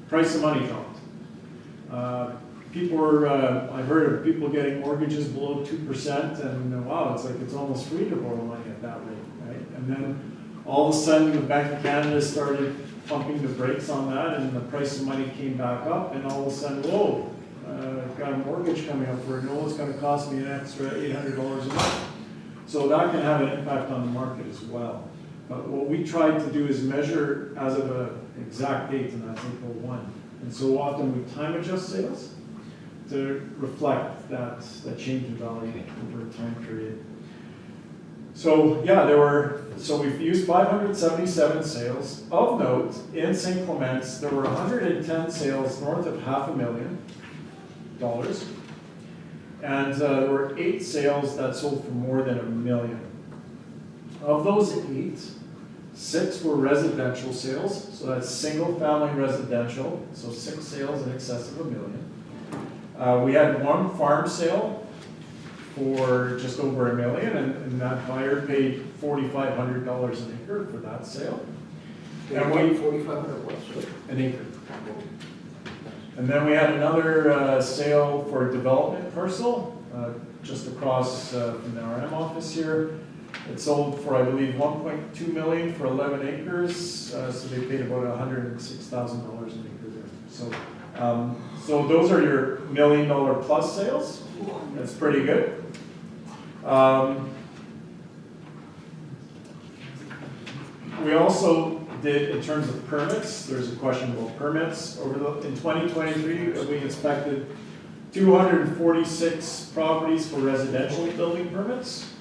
price of money dropped. People were, I've heard of people getting mortgages below 2%, and wow, it's like it's almost free to borrow money at that rate, right? And then all of a sudden, the Bank of Canada started pumping the brakes on that, and the price of money came back up, and all of a sudden, whoa, I've got a mortgage coming up for renewal, it's going to cost me an extra $800 a month. So that can have an impact on the market as well. But what we try to do is measure as of an exact date, and that's April 1. And so often we time adjust sales to reflect that change in value over a time period. So yeah, we've used 577 sales. Of note, in St. Clements, there were 110 sales north of $500,000. And there were 8 sales that sold for more than $1 million. Of those 8, 6 were residential sales, so that's single-family residential, so 6 sales in excess of $1 million. We had 1 farm sale for just over $1 million, and that buyer paid $4,500 an acre for that sale. And we $4,500 what? an acre. And then we had another sale for a development parcel just across from the RM office here. It sold for, I believe, $1.2 million for 11 acres, so they paid about $106,000 an acre there. So those are your $1 million plus sales. That's pretty good. We also did, in terms of permits, there's a question about permits. In 2023, we inspected 246 properties for residential building permits.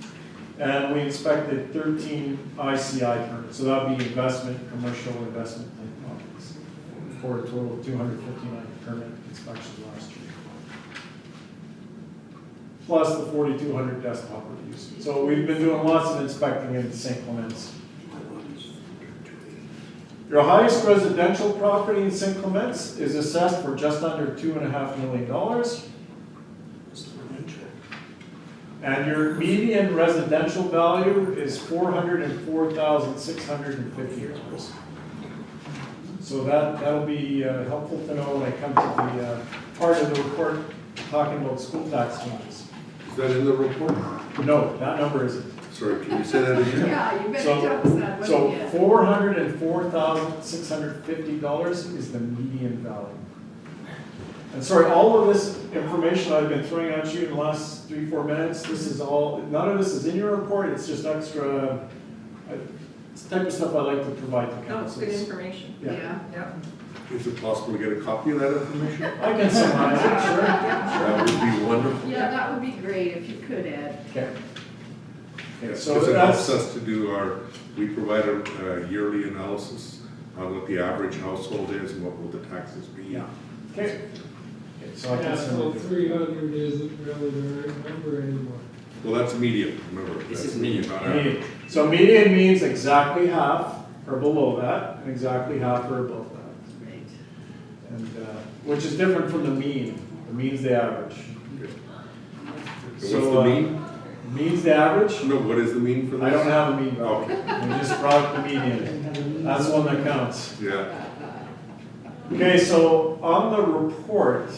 And we inspected 13 ICI permits, so that would be commercial investment type properties, for a total of 259 permit inspections last year. Plus the 4,200 desktop reviews. So we've been doing lots of inspecting in St. Clements. Your highest residential property in St. Clements is assessed for just under $2.5 million. And your median residential value is $404,650. So that'll be helpful to know when I come to the part of the report talking about school tax changes. Is that in the report? No, that number isn't. Sorry, can you say that again? Yeah, you better tell us that. So $404,650 is the median value. And sorry, all of this information I've been throwing at you in the last 3-4 minutes, none of this is in your report, it's just extra, it's the type of stuff I like to provide to No, it's councils. good information. Yeah. Yeah. Is it possible to get a copy of that information? I can summarize it, sure. That would be wonderful. Yeah, that would be great if you could, Ed. Okay. So Because it helps that's, us to do we provide a yearly analysis on what the average household is and what will the taxes be. yeah. Okay. So I Yeah, can so send it. 300 isn't really the right number anymore. Well, that's median, remember. This that's is median. not average. Median. So median means exactly half or below that, and exactly half or above that. Right. And which is different from the mean. The mean's the average. Okay. So, What's the mean? Mean's the average. No, what is the mean for this? I don't have a mean. Okay. We just brought the median. That's the one that counts. Yeah. Okay, so on the report,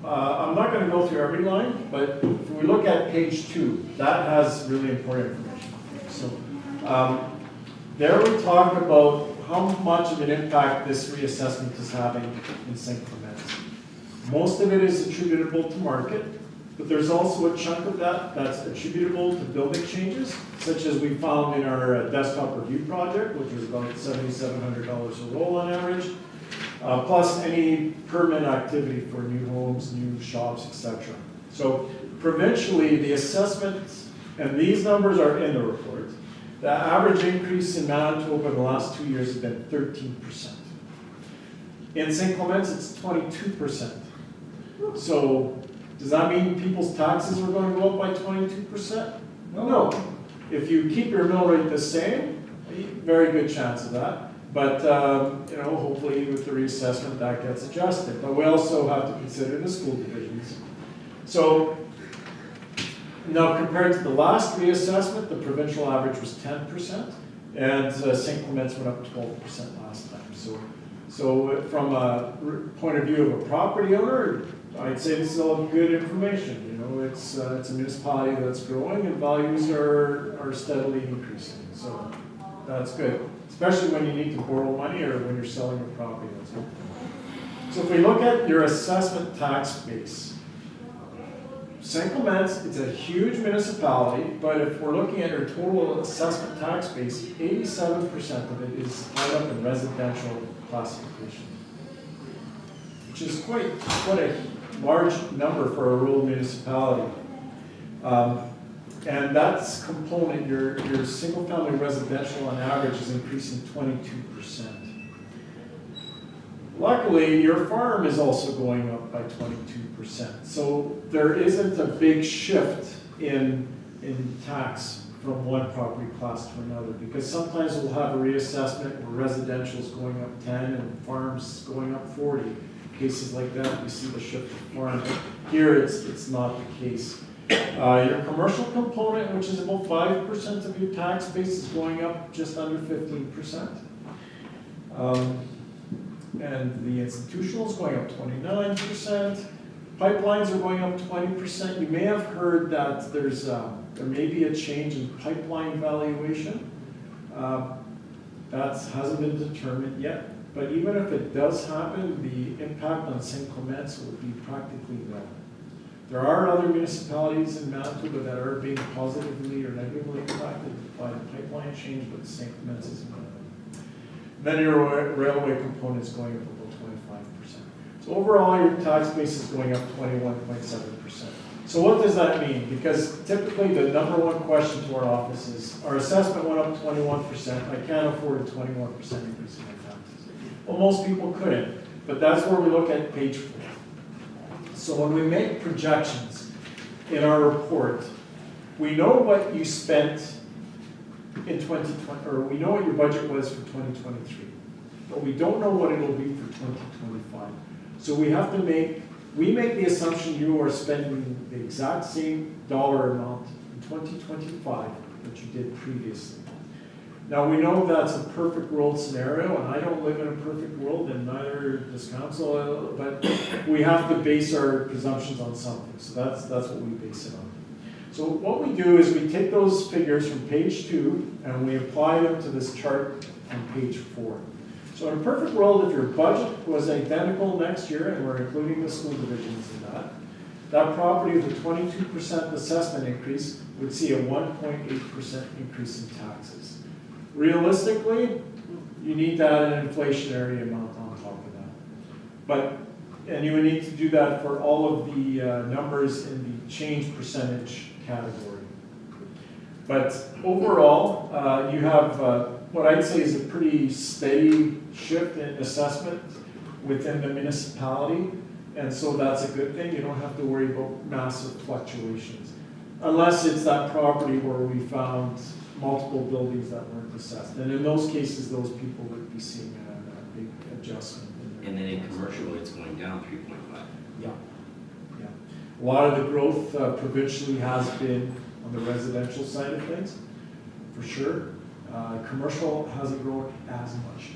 I'm not going to go through every line, but if we look at page 2, that has really important information. So there we talk about how much of an impact this reassessment is having in St. Clements. Most of it is attributable to market, but there's also a chunk of that that's attributable to building changes, such as we found in our desktop review project, which was about $7,700 a roll on average. Plus any permit activity for new homes, new shops, etc. So provincially, the assessment And these numbers are in the report. The average increase in Manitoba in the last 2 years has been 13%. In St. Clements, it's 22%. So does that mean people's taxes are going to go up by 22%? No. If you keep your mill rate the same, very good chance of that. But, you know, hopefully with the reassessment that gets adjusted. But we also have to consider the school divisions. So now compared to the last reassessment, the provincial average was 10%, and St. Clements went up 12% last time. So from a point of view of a property owner, I'd say this is all good information. You know, it's a municipality that's growing and values are steadily increasing. So that's good, especially when you need to borrow money or when you're selling a property. That's good. So if we look at your assessment tax base, St. Clements, it's a huge municipality, but if we're looking at your total assessment tax base, 87% of it is tied up in residential classification, which is quite a large number for a rural municipality. And that's component, your single-family residential on average is increasing 22%. Luckily, your farm is also going up by 22%. So there isn't a big shift in tax from one property class to another, because sometimes we'll have a reassessment where residential is going up 10 and farms going up 40. Cases like that, you see the shift to farm. Here, it's not the case. Your commercial component, which is about 5% of your tax base, is going up just under 15%. And the institutional is going up 29%. Pipelines are going up 20%. You may have heard that there may be a change in pipeline valuation. That hasn't been determined yet. But even if it does happen, the impact on St. Clements will be practically nil. There are other municipalities in Manitoba that are being positively or negatively impacted by the pipeline change, but St. Clements is one of them. Then your railway component is going up about 25%. So overall, your tax base is going up 21.7%. So what does that mean? Because typically the number one question to our office is, our assessment went up 21%, I can't afford a 21% increase in my taxes. Well, most people couldn't, but that's where we look at page 4. So when we make projections in our report, we know what you spent in 2020, or we know what your budget was for 2023, but we don't know what it'll be for 2025. So we have to make the assumption you are spending the exact same dollar amount in 2025 that you did previously. Now we know that's a perfect world scenario, and I don't live in a perfect world, and neither does council, but we have to base our presumptions on something. So that's what we base it on. So what we do is we take those figures from page 2 and we apply them to this chart on page 4. So in a perfect world, if your budget was identical next year, and we're including the school divisions in that property with a 22% assessment increase would see a 1.8% increase in taxes. Realistically, you need to add an inflationary amount on top of that. And you would need to do that for all of the numbers in the change percentage category. But overall, you have what I'd say is a pretty steady shift in assessment within the municipality, and so that's a good thing. You don't have to worry about massive fluctuations, unless it's that property where we found multiple buildings that weren't assessed. And in those cases, those people would be seeing a big adjustment. And then in commercial, it's going down 3.5. Yeah. A lot of the growth provincially has been on the residential side of things, for sure. Commercial hasn't grown as much.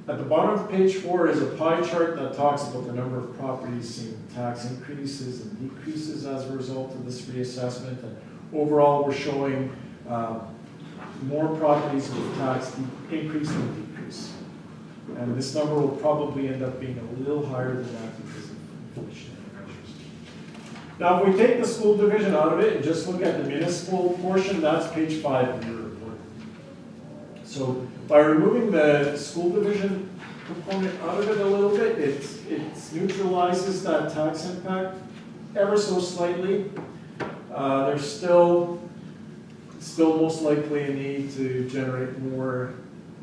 At the bottom of page 4 is a pie chart that talks about the number of properties seeing tax increases and decreases as a result of this reassessment. And overall, we're showing more properties with tax increase than decrease. And this number will probably end up being a little higher than that because of inflationary measures. Now, if we take the school division out of it and just look at the municipal portion, that's page 5 of your report. So by removing the school division component out of it a little bit, it neutralizes that tax impact ever so slightly. There's still most likely a need to generate more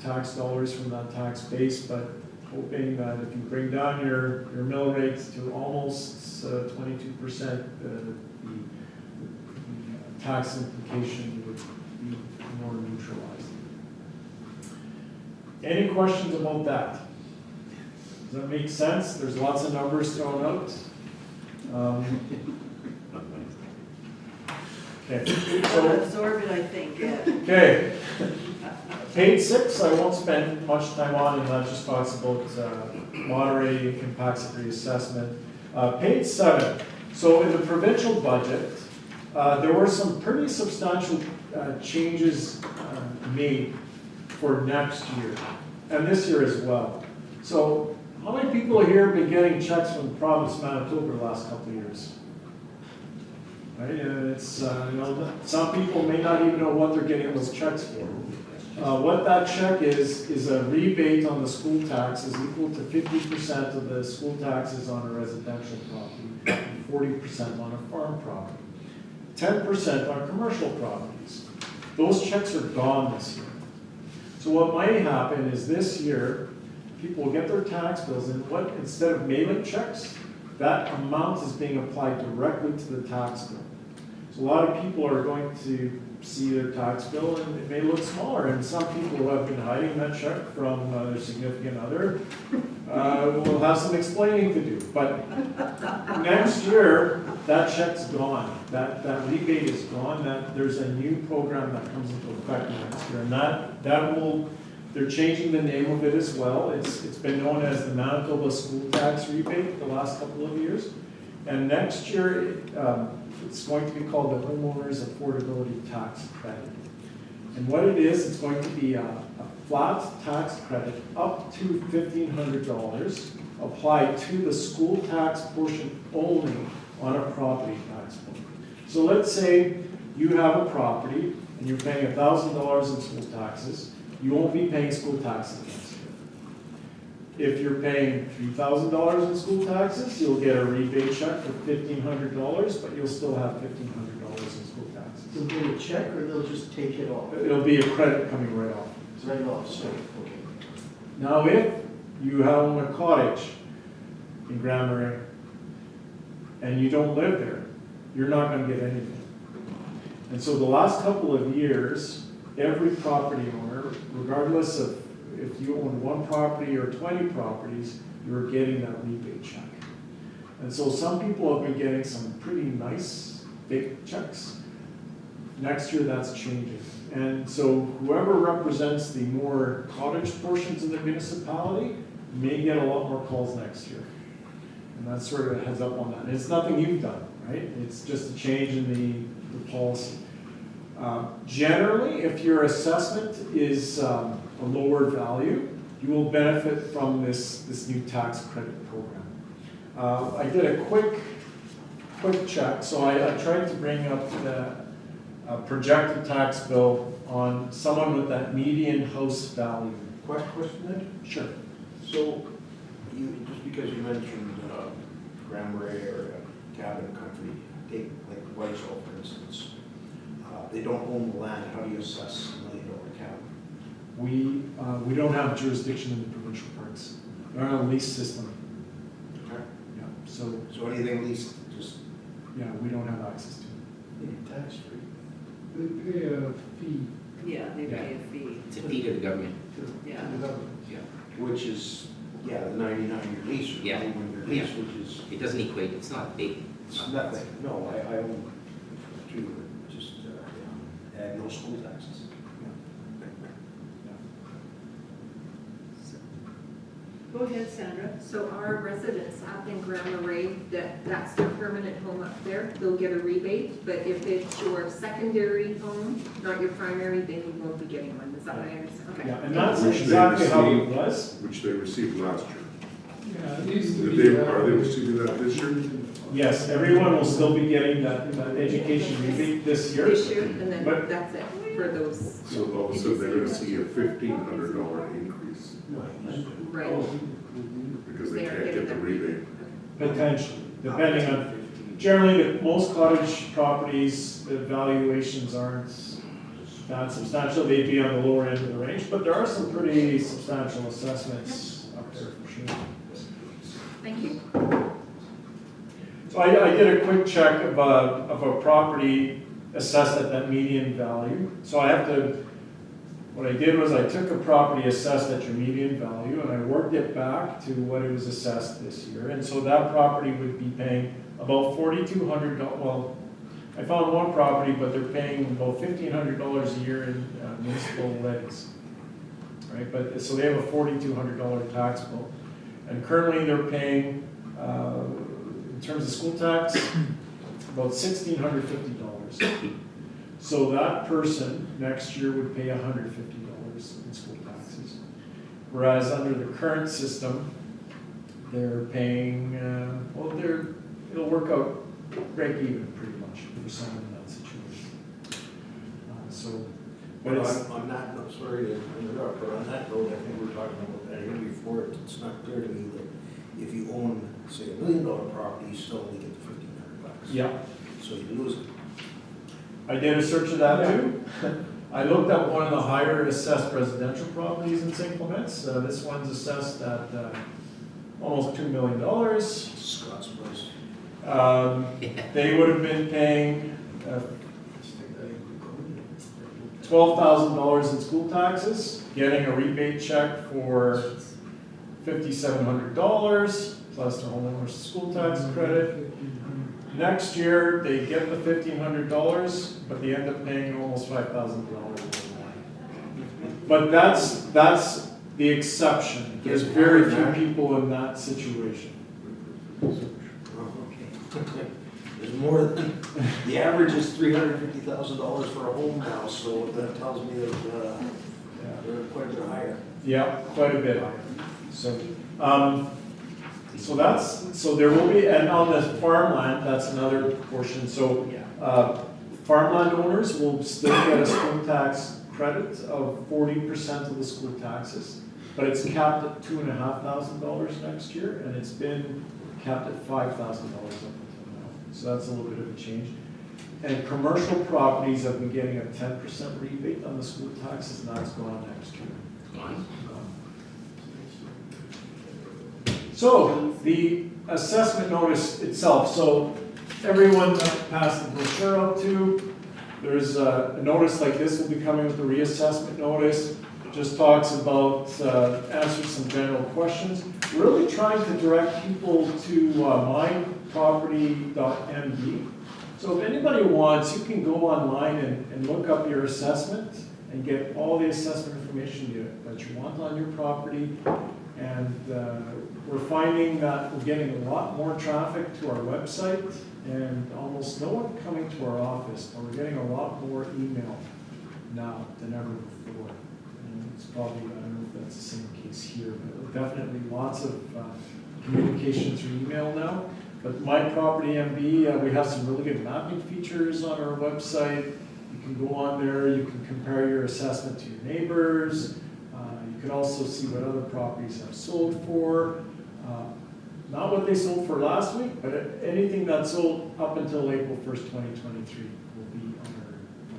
tax dollars from that tax base, but hoping that if you bring down your mill rates to almost 22%, the tax implication would be more neutralized. Any questions about that? Does that make sense? There's lots of numbers thrown out. Okay. I'll absorb it, I think, Ed. Okay. Page 6, I won't spend much time on, and that just talks about moderating impacts of reassessment. Page 7, so in the provincial budget, there were some pretty substantial changes made for next year, and this year as well. So how many people here have been getting checks from the province of Manitoba the last couple of years? Right, it's, you know, some people may not even know what they're getting those checks for. What that check is a rebate on the school taxes equal to 50% of the school taxes on a residential property, 40% on a farm property, 10% on commercial properties. Those checks are gone this year. So what might happen is this year, people will get their tax bills, and what, instead of mailing checks, that amount is being applied directly to the tax bill. So a lot of people are going to see their tax bill, and it may look smaller, and some people who have been hiding that check from their significant other will have some explaining to do. But next year, that check's gone. That rebate is gone. There's a new program that comes into effect next year, and that will, they're changing the name of it as well. It's been known as the Manitoba School Tax Rebate the last couple of years. And next year, it's going to be called the Homeowners Affordability Tax Credit. And what it is, it's going to be a flat tax credit up to $1,500 applied to the school tax portion only on a property tax bill. So let's say you have a property and you're paying $1,000 in school taxes. You won't be paying school taxes next year. If you're paying $3,000 in school taxes, you'll get a rebate check for $1,500, but you'll still have $1,500 in school taxes. They'll get a check or they'll just take it off? It'll be a credit coming right off. It's right off, so, okay. Now, if you own a cottage in Grand Marais and you don't live there, you're not going to get anything. And so the last couple of years, every property owner, regardless of if you own one property or 20 properties, you're getting that rebate check. And so some people have been getting some pretty nice big checks. Next year, that's changing. And so whoever represents the more cottage portions of the municipality may get a lot more calls next year. And that's sort of a heads up on that. And it's nothing you've done, right? It's just a change in the policy. Generally, if your assessment is a lower value, you will benefit from this new tax credit program. I did a quick check, so I tried to bring up the projected tax bill on someone with that median house value. Question then? Sure. So, just because you mentioned Grand Marais or Cabin Country, take like Whiteshell, for instance, they don't own the land, how do you assess $1 million cabin? We don't have jurisdiction in the provincial parks. We're on a lease system. Okay. Yeah. So anything leased, just. Yeah, we don't have access to it. Tax free. They pay a fee. Yeah, they pay a fee. It's a fee to the government. Yeah. Yeah. Which is, the 99-year lease, or Yeah. 91-year Yeah. lease, which is. It doesn't equate, it's not big. It's nothing, no, I own two, just, and no school taxes. Go ahead, Sandra. So our residents up in Grand Marais, that's their permanent home up there, they'll get a rebate, but if it's your secondary home, not your primary, then you won't be getting one. Is that what I understand? Okay. Yeah, and that's Which they exactly how it received- was. Which they received last year. Yeah, it needs to Did be. they, are they receiving that this year? Yes, everyone will still be getting that education rebate this year. This year, and then But- that's it for those. So all of a sudden, they're gonna see a $1,500 increase Right. because they They're can't getting get the that rebate. Potentially, depending on, generally, most cottage properties, the valuations aren't that substantial. They'd be on the lower end of the range, but there are some pretty substantial assessments up there for sure. Thank you. So I did a quick check of a property assessed at that median value. So what I did was I took a property assessed at your median value and I worked it back to what it was assessed this year. And so that property would be paying about $4,200, well, I found one property, but they're paying about $1,500 a year in municipal levies. Right, but so they have a $4,200 tax bill. And currently they're paying, in terms of school tax, about $1,650. So that person next year would pay $150 in school taxes. Whereas under the current system, they're paying, it'll work out break even pretty much for someone in that situation. But it's, I'm not, no, sorry to interrupt, but on that note, I think we were talking about that here before. It's not clear to me that if you own, say, $1 million property, you still only get the $1,500. yeah. So you lose it. I did a search of that too. I looked at one of the higher assessed residential properties in St. Clements. This one's assessed at almost $2 million. Scott's price. They would have been paying $12,000 in school taxes, getting a rebate check for $5,700 plus the homeowner's school tax credit. Next year, they get the $1,500, but they end up paying almost $5,000 more. But that's the exception. There's very few people in that situation. There's more than, the average is $350,000 for a home now, so that tells me that they're quite a bit higher. Yeah, quite a bit higher. So there will be, and on the farmland, that's another portion. So farmland owners will still get a school tax credit of 40% of the school taxes, but it's capped at $2,500 next year, and it's been capped at $5,000 up until now. So that's a little bit of a change. And commercial properties have been getting a 10% rebate on the school taxes, and that's gone next year. So the assessment notice itself, so everyone that passed the brochure out to, there's a notice like this will be coming with the reassessment notice. It just talks about, answers some general questions. Really trying to direct people to myproperty.md. So if anybody wants, you can go online and look up your assessment and get all the assessment information that you want on your property. And we're finding that we're getting a lot more traffic to our website and almost no one coming to our office, but we're getting a lot more email now than ever before. And it's probably, I don't know if that's the same case here, but definitely lots of communication through email now. But My Property MB, we have some really good mapping features on our website. You can go on there, you can compare your assessment to your neighbors. You can also see what other properties have sold for. Not what they sold for last week, but anything that sold up until April 1st, 2023 will be on our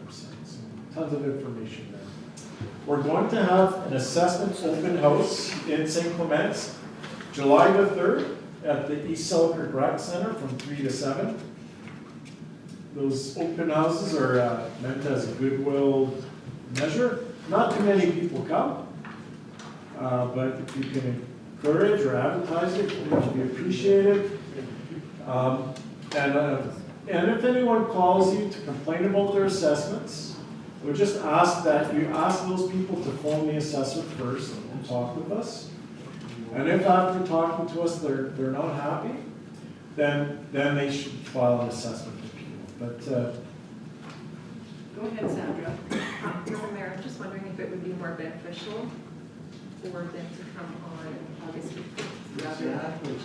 website. So tons of information there. We're going to have an assessment open house in St. Clements, July the 3rd at the East Selkirk Rec Center from 3 to 7. Those open houses are meant as a goodwill measure. Not too many people come, but if you can encourage or advertise it, it would be appreciated. And if anyone calls you to complain about their assessments, we just ask that you ask those people to phone the assessor first and talk with us. And if after talking to us they're not happy, then they should file an assessment appeal. But go ahead, Sandra. Madam Mayor, I'm just wondering if it would be more beneficial for them to come on August 15th.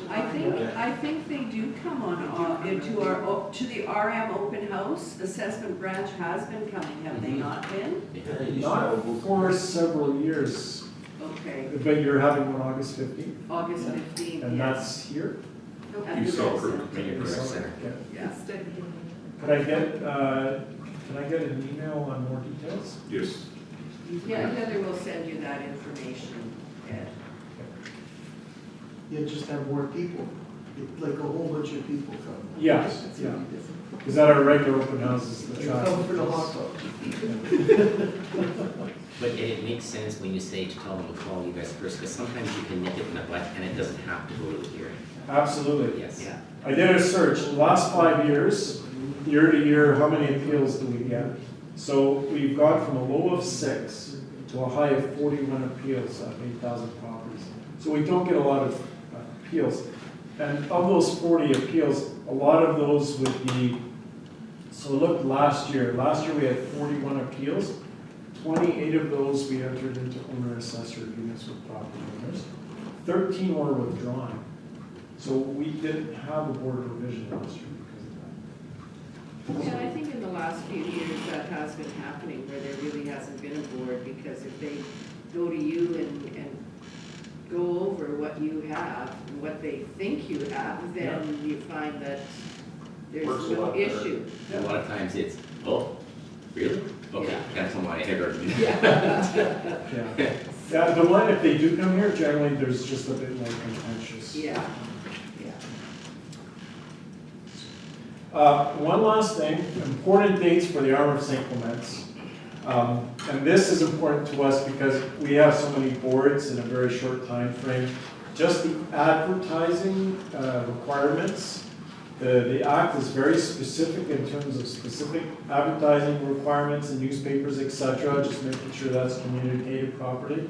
I think they do come on to the RM open house. Assessment branch has been coming, have they not been? not for several years. Okay. But you're having one August 15th? August 15th, And yes. that's here? At the East rec Selkirk center. Community Rec Center. Yeah. Can I get an email on more details? Yes. Yeah, Heather will send you that information, Ed. You just have more people, like a whole bunch of people come. Yes, yeah. Because at our regular open houses, the They traffic. come for the hot dog. But it makes sense when you say to tell them to call you guys first, because sometimes you can nip it in the butt and it doesn't have to go to the hearing. Absolutely. Yes. Yeah. I did a search, the last 5 years, year to year, how many appeals do we get? So we've gone from a low of 6 to a high of 41 appeals on 8,000 properties. So we don't get a lot of appeals. And of those 40 appeals, a lot of those would be, so look last year we had 41 appeals. 28 of those we entered into owner assessor agreements with property owners. 13 were withdrawn. So we didn't have a board revision last year because of that. Yeah, I think in the last few years that has been happening where there really hasn't been a board, because if they go to you and go over what you have, and what they think you have, then you find that there's Works a no lot better. issue. A lot of times it's, oh, really? Okay, Yeah. cancel my header. Yeah, the one, if they do come here, generally there's just a bit more contentious. Yeah, One last thing, important dates for the Arm of St. Clements. And this is important to us because we have so many boards in a very short time frame. Just the advertising requirements, the act is very specific in terms of specific advertising requirements in newspapers, etc. Just making sure that's communicated properly.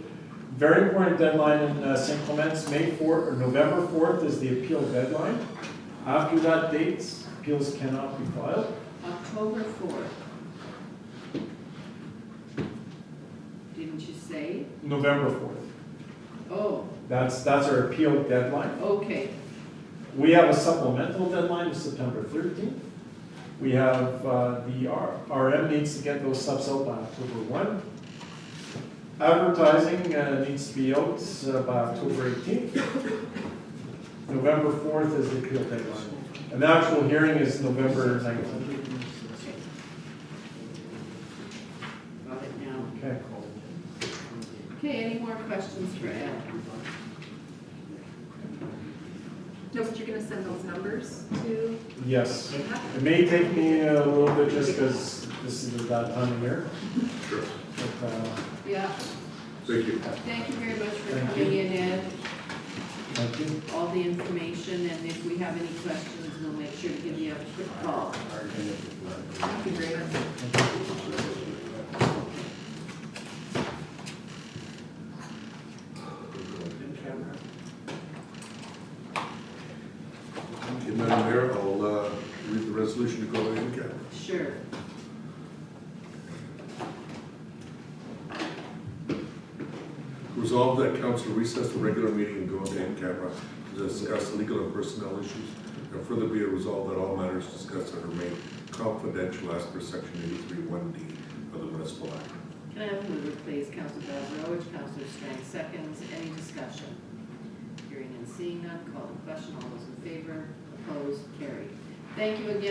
Very important deadline in St. Clements, November 4th is the appeal deadline. After that date, appeals cannot be filed. October 4th. Didn't you say? November 4th. Oh, That's our appeal deadline. okay. We have a supplemental deadline of September 13th. We have, the RM needs to get those subs out by October 1. Advertising needs to be out by October 18th. November 4th is the appeal deadline. And the actual hearing is November 19th. Got it now. Okay. Okay, any more questions for Ed? No, but you're gonna send those numbers to? Yes. It may take me a little bit just because this is that time of year. Sure. But, Yeah, Thank you. thank you very much for Thank coming in, Ed. thank you. All the information, and if we have any questions, we'll make sure to give you a quick call. Thank you very much. Okay, Madam Mayor, I'll read the resolution to go in camera. Sure. Resolved that council recess the regular meeting and go into in-camera to discuss legal and personnel issues, and further be it resolved that all matters discussed are remain confidential as per section 83(1)D of the Municipal Act. Can I have a mover, please? Council Bazarowicz, Councilor Strang seconds. Any discussion? Hearing and seeing none, call the question. All those in favor, opposed, carried. Thank you again.